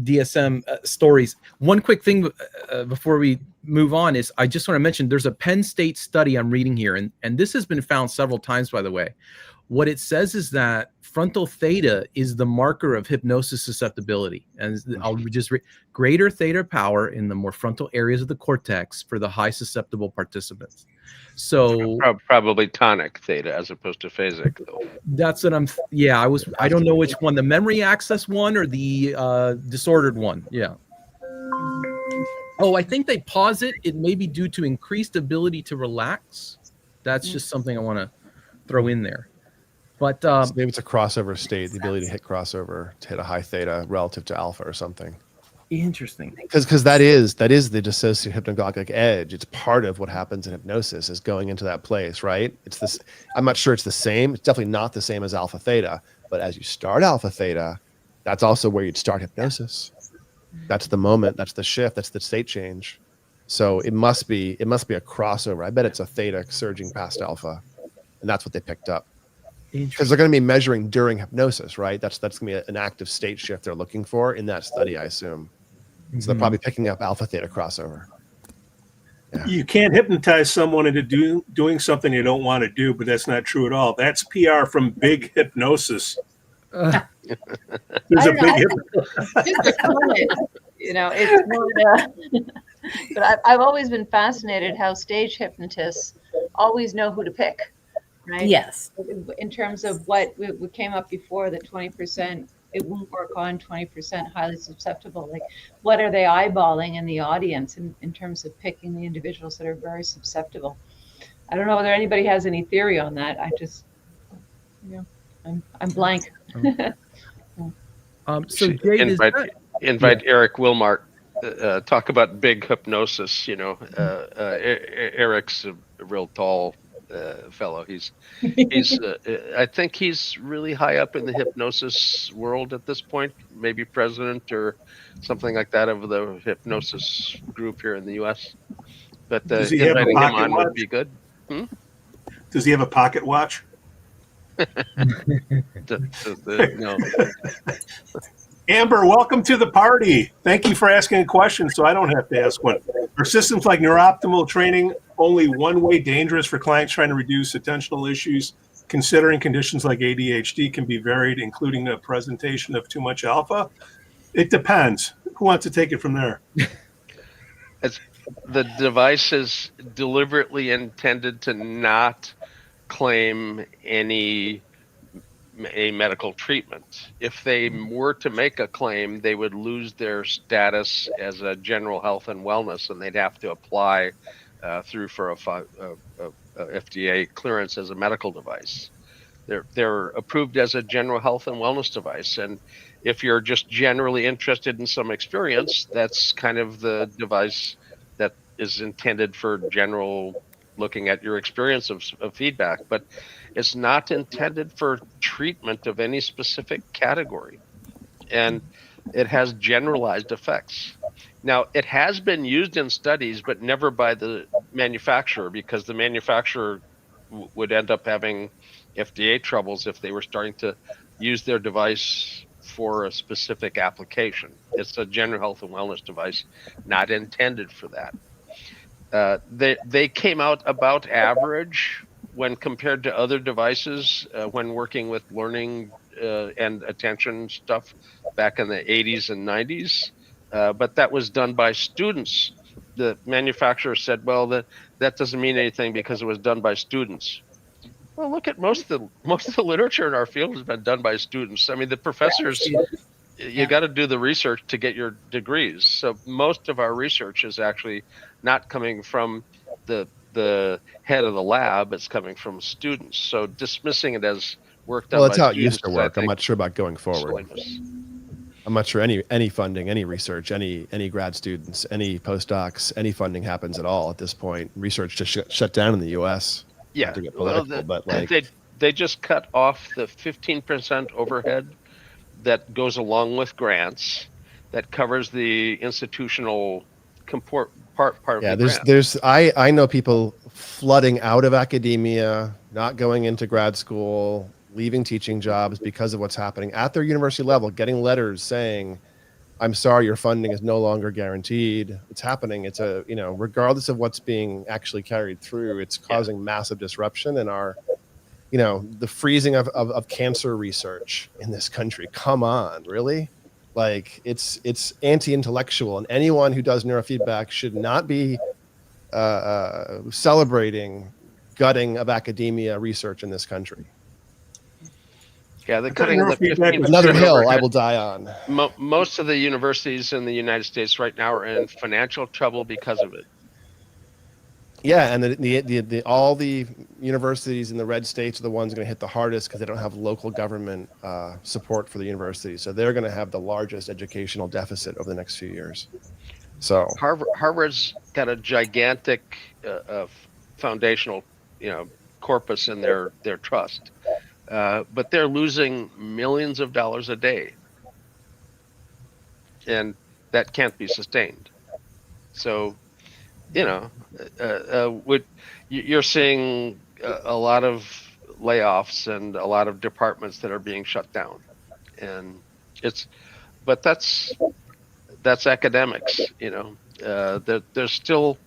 DSM stories. One quick thing before we move on is I just want to mention there's a Penn State study I'm reading here, and this has been found several times, by the way. What it says is that frontal theta is the marker of hypnosis susceptibility. And I'll just read greater theta power in the more frontal areas of the cortex for the high susceptible participants. So probably tonic theta as opposed to phasic, though. That's what I don't know which one, the memory access one or the disordered one. Yeah. Oh, I think they posit it may be due to increased ability to relax. That's just something I want to throw in there. But So maybe it's a crossover state, the ability to hit crossover, to hit a high theta relative to alpha or something. Interesting. Because that is the dissociative hypnagogic edge. It's part of what happens in hypnosis is going into that place, right? It's this. I'm not sure it's the same. It's definitely not the same as alpha theta. But as you start alpha theta, that's also where you'd start hypnosis. That's the moment. That's the shift. That's the state change. So it must be a crossover. I bet it's a theta surging past alpha, and that's what they picked up. Because they're going to be measuring during hypnosis, right? That's going to be an active state shift they're looking for in that study, I assume. So they're probably picking up alpha theta crossover. Yeah. You can't hypnotize someone into doing something they don't want to do, but that's not true at all. That's PR from Big Hypnosis. There's a big Just a comment, it's not, but I've always been fascinated how stage hypnotists always know who to pick, right? Yes. In terms of what came up before, the 20%, it won't work on 20% highly susceptible. Like, what are they eyeballing in the audience in terms of picking the individuals that are very susceptible? I don't know whether anybody has any theory on that. I just, I'm blank. So Jay, invite Eric Wilmart. Talk about big hypnosis. Eric's a real tall fellow. He's I think he's really high up in the hypnosis world at this point, maybe president or something like that of the hypnosis group here in the US. But inviting him on would be good. Does he have a pocket watch? No. Amber, welcome to the party. Thank you for asking a question so I don't have to ask one. Are systems like neurooptimal training only one way dangerous for clients trying to reduce attentional issues, considering conditions like ADHD can be varied, including the presentation of too much alpha? It depends. Who wants to take it from there? The device is deliberately intended to not claim a medical treatment. If they were to make a claim, they would lose their status as a general health and wellness, and they'd have to apply through for a FDA clearance as a medical device. They're approved as a general health and wellness device, and if you're just generally interested in some experience, that's kind of the device that is intended for general looking at your experience of feedback, but it's not intended for treatment of any specific category. And it has generalized effects. Now, it has been used in studies, but never by the manufacturer, because the manufacturer would end up having FDA troubles if they were starting to use their device for a specific application. It's a general health and wellness device, not intended for that. They came out about average when compared to other devices when working with learning and attention stuff back in the 80s and 90s. But that was done by students. The manufacturer said, well, that doesn't mean anything because it was done by students. Well, look at most of the literature in our field has been done by students. I mean, the professors, you got to do the research to get your degrees. So most of our research is actually not coming from the head of the lab, it's coming from students. So dismissing it as work done Well, by that's how it students, used to work. I'm not sure about going forward. silliness. I'm not sure any funding, any research, any grad students, any postdocs, any funding happens at all at this point. Research just shut down in the U.S. Yeah, Not to get well, political, but like they just cut off the 15% overhead that goes along with grants that covers the institutional part of yeah, the grant. there's I know people flooding out of academia, not going into grad school, leaving teaching jobs because of what's happening at their university level, getting letters saying, I'm sorry, your funding is no longer guaranteed. It's happening. It's a, regardless of what's being actually carried through, it's causing massive disruption in our, the freezing of cancer research in this country. Come on, really? Like it's anti-intellectual, and anyone who does neurofeedback should not be celebrating gutting of academia research in this country. Yeah, they're cutting the neurofeedback was 15% Another hill I overhead. will die on. Most of the universities in the United States right now are in financial trouble because of it. Yeah, and the all the universities in the red states are the ones going to hit the hardest because they don't have local government support for the universities. So they're going to have the largest educational deficit over the next few years. So Harvard's got a gigantic foundational, corpus in their trust, but they're losing millions of dollars a day, and that can't be sustained. So, you're seeing a lot of layoffs and a lot of departments that are being shut down, and but that's academics. There's still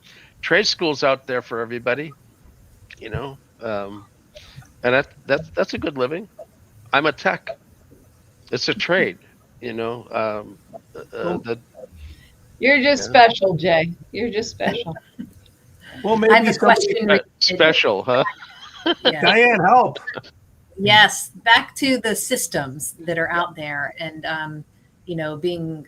trade schools out there for everybody, and that's a good living. I'm a tech. It's a trade, You're just special, Jay. You're just special. Well, I have maybe a question. related- special, huh? Yeah. Diane, help. Yes, back to the systems that are out there and, being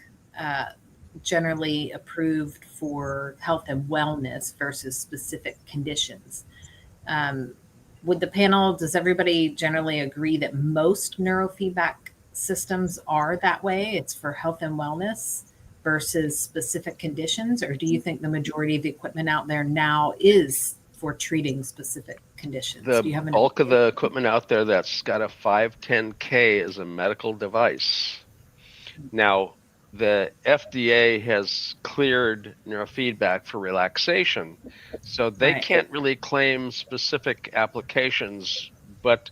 generally approved for health and wellness versus specific conditions. Would the panel, does everybody generally agree that most neurofeedback systems are that way? It's for health and wellness versus specific conditions? Or do you think the majority of the equipment out there now is for treating specific conditions? The Do you have an bulk of opinion? the equipment out there that's got a 510K is a medical device. Now, the FDA has cleared neurofeedback for relaxation, so they Right. can't really claim specific applications, but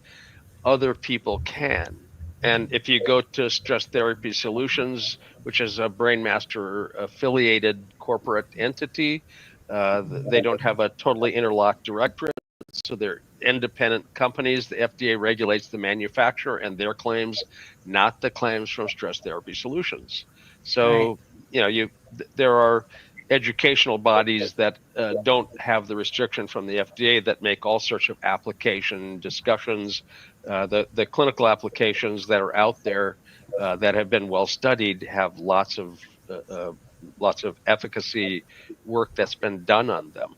other people can. And if you go to Stress Therapy Solutions, which is a Brainmaster affiliated corporate entity, they don't have a totally interlocked directorate, so they're independent companies. The FDA regulates the manufacturer and their claims, not the claims from Stress Therapy Solutions. So, there are educational bodies that don't have the restriction from the FDA that make all sorts of application discussions. The clinical applications that are out there that have been well studied have lots of efficacy work that's been done on them.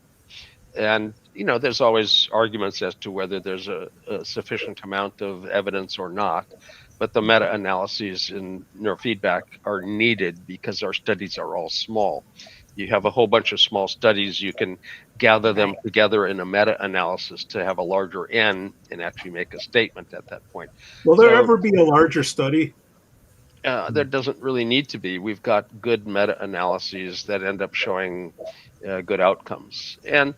And there's always arguments as to whether there's a sufficient amount of evidence or not, but the meta-analyses in neurofeedback are needed because our studies are all small. You have a whole bunch of small studies. You can gather them together in a meta-analysis to have a larger N and actually make a statement at that point. Will there So ever be a larger study? there doesn't really need to be. We've got good meta-analyses that end up showing good outcomes. And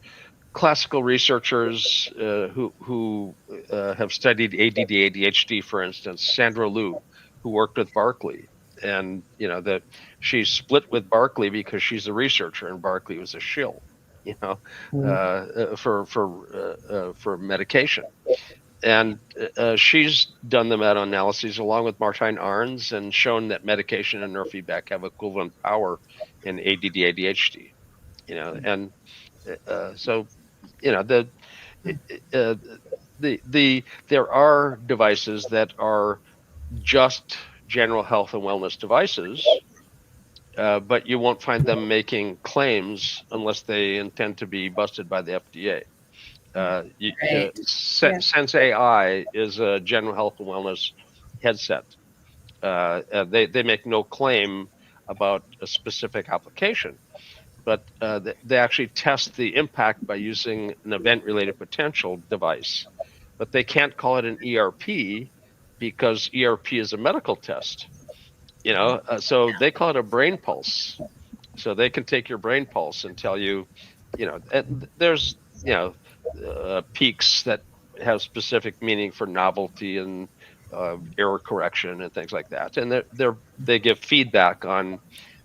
classical researchers who have studied ADD, ADHD, for instance, Sandra Liu, who worked with Barkley, and that she split with Barkley because she's a researcher and Barkley was a shill, for medication. And she's done the meta-analyses along with Martijn Arns and shown that medication and neurofeedback have equivalent power in ADD, ADHD. And so there are devices that are just general health and wellness devices, but you won't find them making claims unless they intend to be busted by the FDA. Sense AI is a general health and wellness headset. They make no claim about a specific application, but they actually test the impact by using an event-related potential device. But they can't call it an ERP because ERP is a medical test. So they call it a brain pulse. So they can take your brain pulse and tell you, there's peaks that have specific meaning for novelty and error correction and things like that, and they give feedback on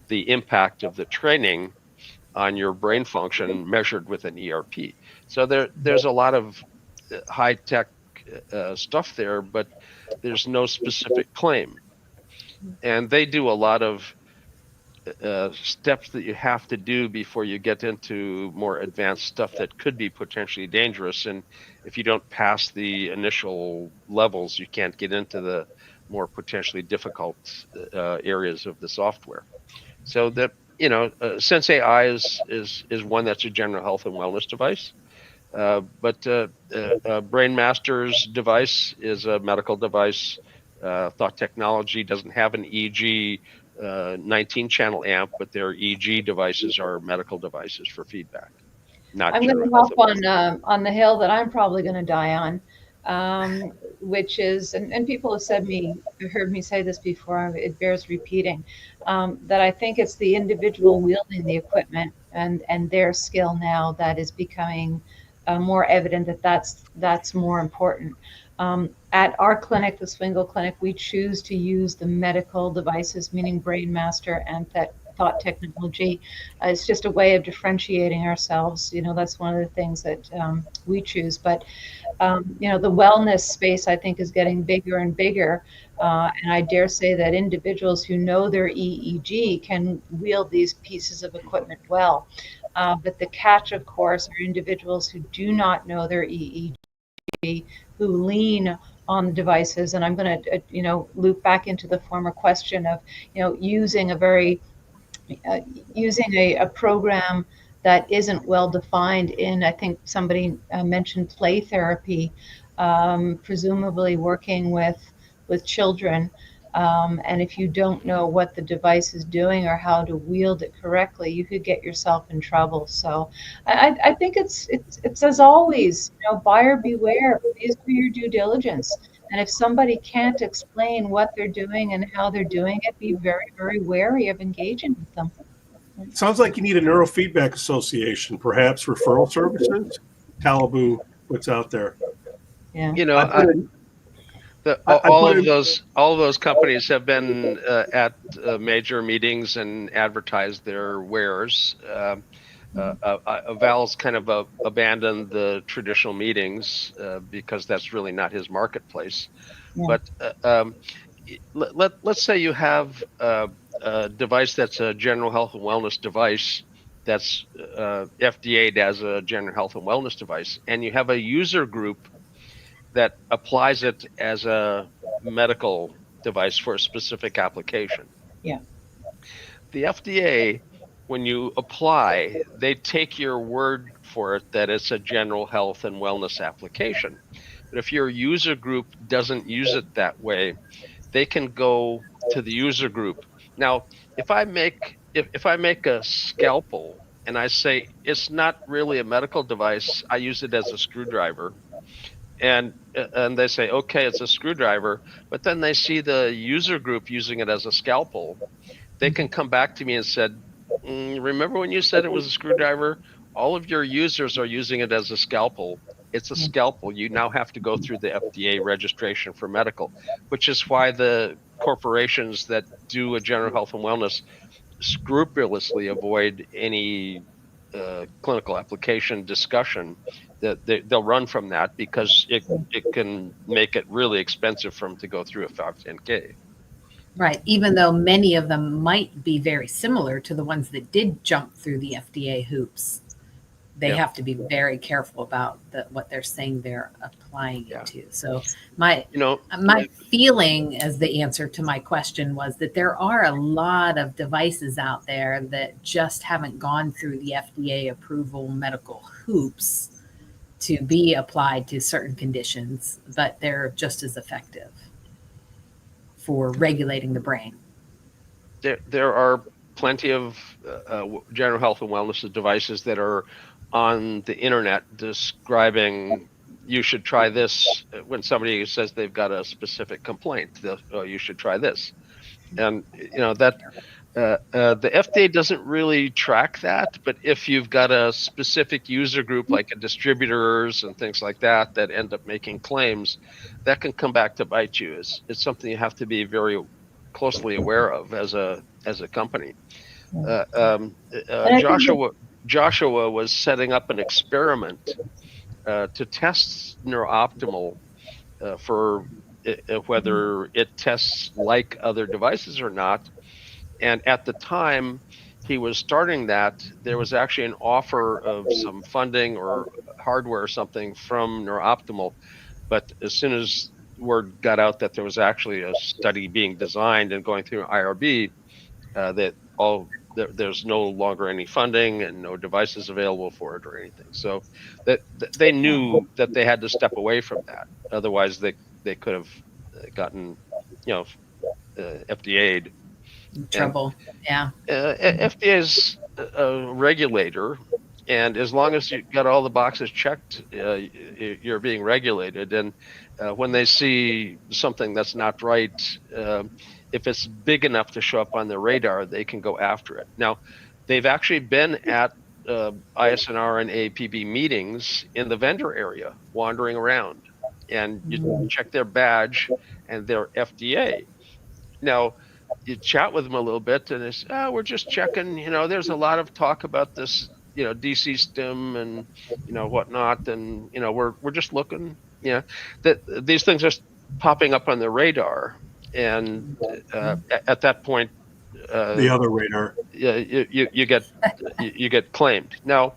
the impact of the training on your brain function measured with an ERP. So there's a lot of high tech stuff there, but there's no specific claim, and they do a lot of steps that you have to do before you get into more advanced stuff that could be potentially dangerous. And if you don't pass the initial levels, you can't get into the more potentially difficult areas of the software. So that Sense AI is one that's a general health and wellness device, but Brainmaster's device is a medical device. Thought Technology doesn't have an EG 19-channel amp, but their EG devices are medical devices for feedback. I'm going to hop on the hill that I'm probably going to die on, which is, and people have heard me say this before, it bears repeating, that I think it's the individual wielding the equipment and their skill now that is becoming more evident that's more important. At our clinic, the Swingle clinic, we choose to use the medical devices, meaning Brainmaster and Thought Technology. It's just a way of differentiating ourselves. That's one of the things that we choose. But the wellness space, I think, is getting bigger and bigger. And I dare say that individuals who know their EEG can wield these pieces of equipment well. But the catch, of course, are individuals who do not know their EEG, who lean on the devices. And I'm going to, loop back into the former question of, using a program that isn't well defined in, I think somebody mentioned play therapy, presumably working with children. And if you don't know what the device is doing or how to wield it correctly, you could get yourself in trouble. So I think it's as always, buyer beware. Please do your due diligence. And if somebody can't explain what they're doing and how they're doing it, be very, very wary of engaging with them. Sounds like you need a neurofeedback association, perhaps referral services. Talibu, what's out there? Yeah. All of those companies have been at major meetings and advertised their wares. Val's kind of abandoned the traditional meetings because that's really not his marketplace. Yeah. But let's say you have a device that's a general health and wellness device that's FDA'd as a general health and wellness device, and you have a user group that applies it as a medical device for a specific application. Yeah. The FDA, when you apply, they take your word for it that it's a general health and wellness application. But if your user group doesn't use it that way, they can go to the user group. Now, if I make if I make a scalpel and I say it's not really a medical device, I use it as a screwdriver, and they say, okay, it's a screwdriver, but then they see the user group using it as a scalpel, they can come back to me and said, remember when you said it was a screwdriver? All of your users are using it as a scalpel. It's a scalpel. You now have to go through the FDA registration for medical, which is why the corporations that do a general health and wellness scrupulously avoid any clinical application discussion. That they'll run from that because it can make it really expensive for them to go through a 510K. Right. Even though many of them might be very similar to the ones that did jump through the FDA hoops, they have to be very careful about what they're saying they're applying it to. So my feeling as the answer to my question was that there are a lot of devices out there that just haven't gone through the FDA approval medical hoops to be applied to certain conditions, but they're just as effective for regulating the brain. There are plenty of general health and wellness devices that are on the internet describing you should try this. When somebody says they've got a specific complaint, you should try this. And that the FDA doesn't really track that, but if you've got a specific user group like a distributors and things like that end up making claims, that can come back to bite you. It's something you have to be very closely aware of as a company. Joshua was setting up an experiment to test NeuroOptimal for whether it tests like other devices or not. And at the time he was starting that, there was actually an offer of some funding or hardware or something from NeuroOptimal. But as soon as word got out that there was actually a study being designed and going through IRB, there's no longer any funding and no devices available for it or anything. So that they knew that they had to step away from that. Otherwise, they could have gotten, FDA'd. Trouble. FDA is a regulator, and as long as you got all the boxes checked, you're being regulated. And when they see something that's not right, if it's big enough to show up on their radar, they can go after it. Now, they've actually been at ISNR and APB meetings in the vendor area, wandering around, and you check their badge and their FDA. Now, you chat with them a little bit, and they say, we're just checking. There's a lot of talk about this, DC stim and whatnot, and we're just looking. That these things are popping up on their radar, and at that point, the other radar, you get claimed. Now,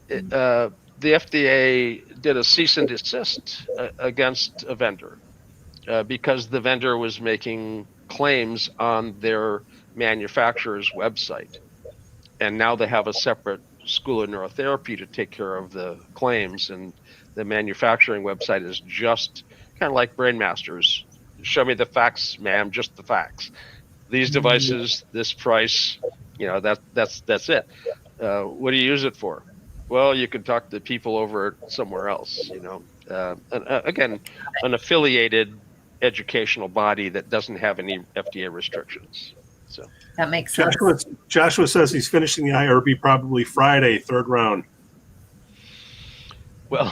the FDA did a cease and desist against a vendor because the vendor was making claims on their manufacturer's website, and now they have a separate school of neurotherapy to take care of the claims, and the manufacturing website is just kind of like Brainmasters. Show me the facts, ma'am, just the facts. These devices, this price, that's it. What do you use it for? Well, you can talk to people over somewhere else, and again, an affiliated educational body that doesn't have any FDA restrictions. So that makes sense. Joshua says he's finishing the IRB probably Friday, third round. Well,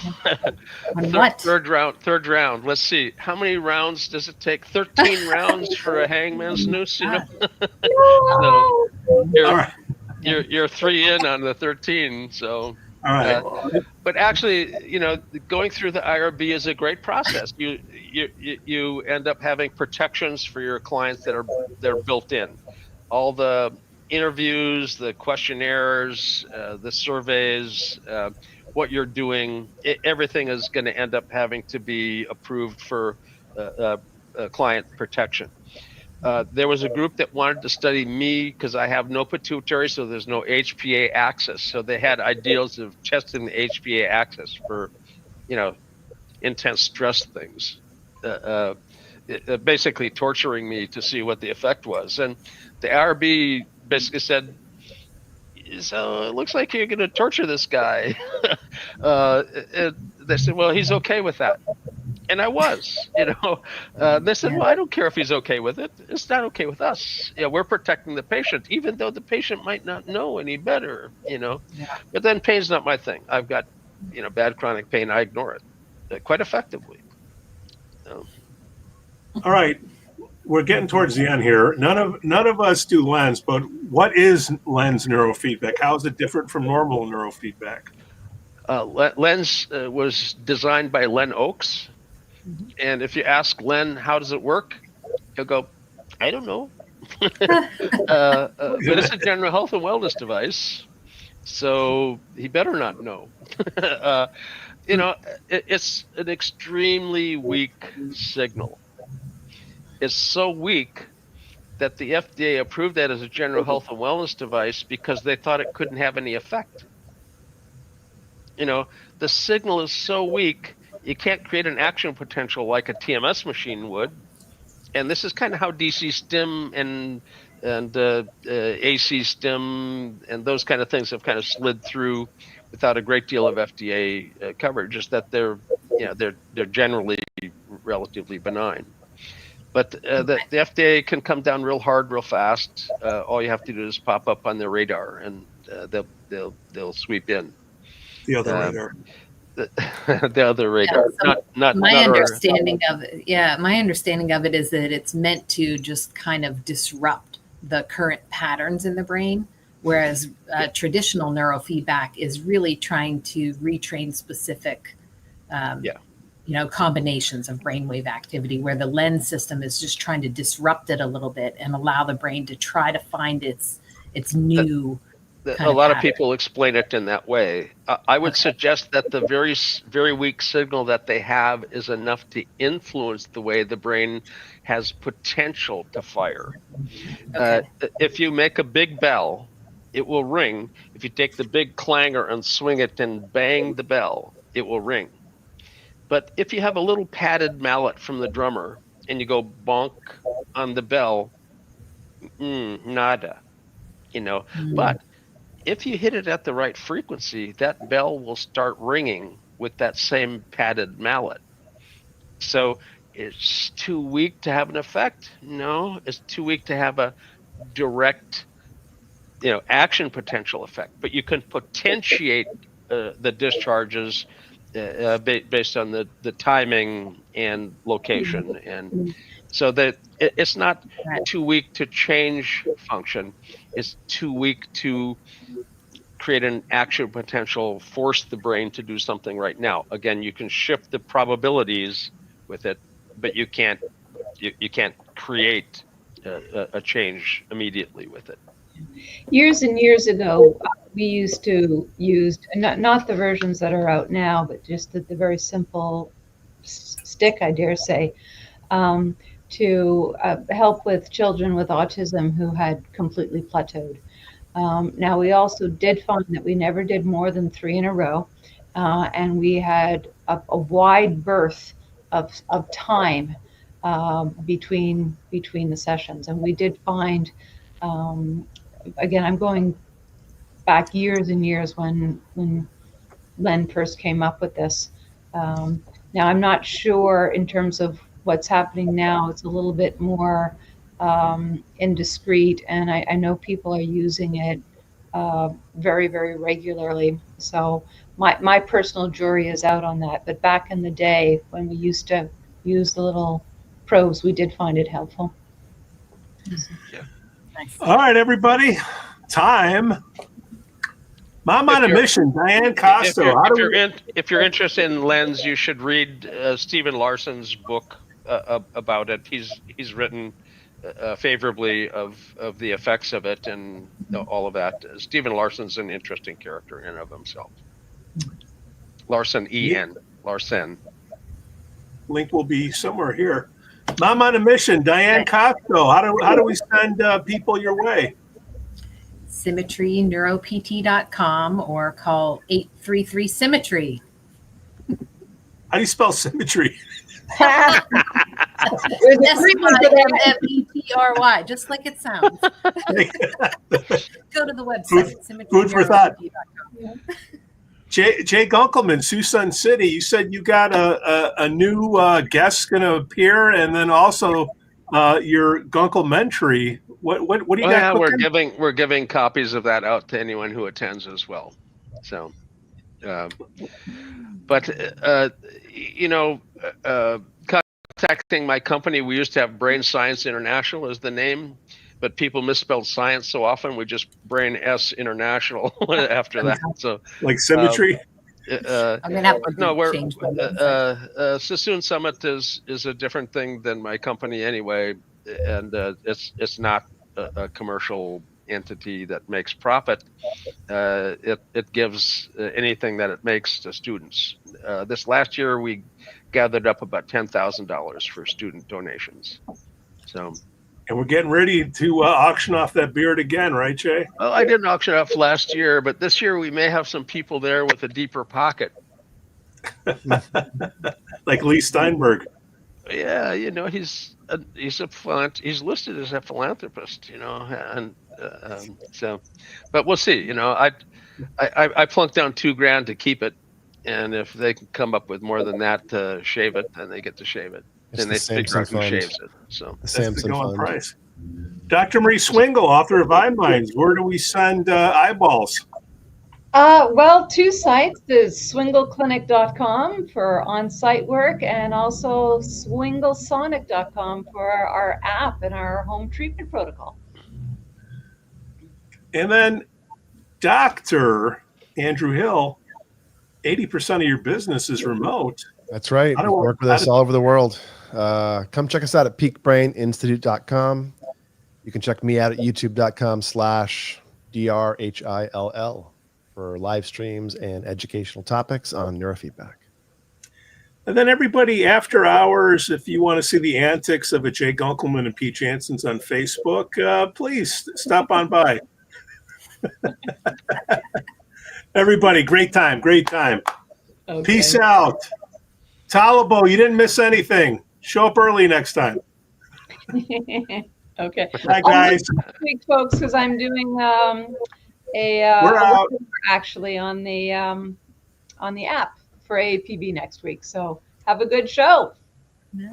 third round. Let's see. How many rounds does it take? 13 rounds for a hangman's noose, So you're 3 in on the 13. So all right. But actually, going through the IRB is a great process. You end up having protections for your clients that are built in. All the interviews, the questionnaires, the surveys, what you're doing, everything is going to end up having to be approved for client protection. There was a group that wanted to study me because I have no pituitary, so there's no HPA axis. So they had ideals of testing the HPA axis for, intense stress things, basically torturing me to see what the effect was. And the IRB basically said, so it looks like you're going to torture this guy. They said, well, he's okay with that. And I was, they said, well, I don't care if he's okay with it. It's not okay with us. We're protecting the patient, even though the patient might not know any better, Yeah. But then pain's not my thing. I've got, bad chronic pain. I ignore it quite effectively. All right. We're getting towards the end here. None of us do lens, but what is lens neurofeedback? How is it different from normal neurofeedback? Lens was designed by Len Oakes. And if you ask Len, how does it work? He'll go, I don't know. But it's a general health and wellness device, so he better not know. It's an extremely weak signal. It's so weak that the FDA approved that as a general health and wellness device because they thought it couldn't have any effect. The signal is so weak, you can't create an action potential like a TMS machine would. And this is kind of how DC stim and AC stim and those kind of things have kind of slid through without a great deal of FDA coverage. Just that they're generally relatively benign. But the FDA can come down real hard, real fast. All you have to do is pop up on their radar, and they'll sweep in. The other radar. The other radar. Yeah, so not my not understanding of it. Yeah, my understanding of it is that it's meant to just kind of disrupt the current patterns in the brain, whereas traditional neurofeedback is really trying to retrain specific combinations of brainwave activity, where the lens system is just trying to disrupt it a little bit and allow the brain to try to find its new a lot of people explain it in that way. I would suggest that the very, very weak signal that they have is enough to influence the way the brain has potential to fire. If you make a big bell, it will ring. If you take the big clanger and swing it and bang the bell, it will ring. But if you have a little padded mallet from the drummer and you go bonk on the bell, nada, But if you hit it at the right frequency, that bell will start ringing with that same padded mallet. So it's too weak to have an effect? No, it's too weak to have a direct, action potential effect. But you can potentiate the discharges based on the timing and location, and so that it's not too weak to change function. It's too weak to create an action potential, force the brain to do something right now. Again, you can shift the probabilities with it, but you can't create a change immediately with it. Years and years ago, we used to use not the versions that are out now, but just the very simple stick, I dare say, to help with children with autism who had completely plateaued. Now, we also did find that we never did more than 3 in a row, and we had a wide berth of time between the sessions. And we did find, again, I'm going back years and years when Len first came up with this. Now, I'm not sure in terms of what's happening now. It's a little bit more indiscreet, and I know people are using it very, very regularly. So my personal jury is out on that. But back in the day when we used to use the little probes, we did find it helpful. Yeah. Nice. All right, everybody. Time. Mom on a mission, Diane Costo. If you're interested in lens, you should read Stephen Larson's book about it. He's written favorably of the effects of it and all of that. Stephen Larson's an interesting character in and of himself. Larson, E-N, Larson. Link will be somewhere here. Mom on a mission, Diane Costo. How do we send people your way? SymmetryNeuroPT.com or call 833-SYMMETRY. How do you spell symmetry? There's a treatment for that. SIMMETRY, just like it sounds. Go to the website. Food for thought. symmetryneurotherapy.com. Jay Gunkelman, Sioux Sun City. You said you got a new guest going to appear, and then also your Gunkelmentary. What do you got? Yeah, we're giving copies of that out to anyone who attends as well. So, contacting my company, we used to have Brain Science International as the name, but people misspelled science so often we just Brain S International after that. So like Symmetry. I'm gonna have to change my website. Sassoon Summit is a different thing than my company anyway, and it's not a commercial entity that makes profit. It gives anything that it makes to students. This last year we gathered up about $10,000 for student donations. So, and we're getting ready to auction off that beard again, right, Jay? Well, I didn't auction off last year, but this year we may have some people there with a deeper pocket. Like Lee Steinberg. Yeah, he's he's listed as a philanthropist, and so, but we'll see. I plunked down $2,000 to keep it, and if they can come up with more than that to shave it, then they get to shave it. It's and the they figure out Samson who Fund. shaves it. So The That's the Samson going Fund. price. Dr. Marie Swingle, author of iMinds. Where do we send eyeballs? Well, two sites is swingleclinic.com for on-site work and also swinglesonic.com for our app and our home treatment protocol. And then Dr. Andrew Hill, 80% of your business is remote. That's right. How do You I- work with how us do- all over the world. Come check us out at peakbraininstitute.com. You can check me out at youtube.com/DRHILL for live streams and educational topics on neurofeedback. And then everybody after hours, if you want to see the antics of a Jay Gunkelman and Pete Jansen's on Facebook, please stop on by. Everybody, great time, great time. Okay. Peace out. Talabo, you didn't miss anything. Show up early next time. Okay. Bye, guys. Next week, folks, because I'm doing We're out. actually on the app for APB next week. So have a good show.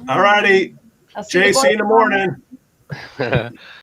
All righty. I'll see Jay, you see you in the boys tomorrow. morning.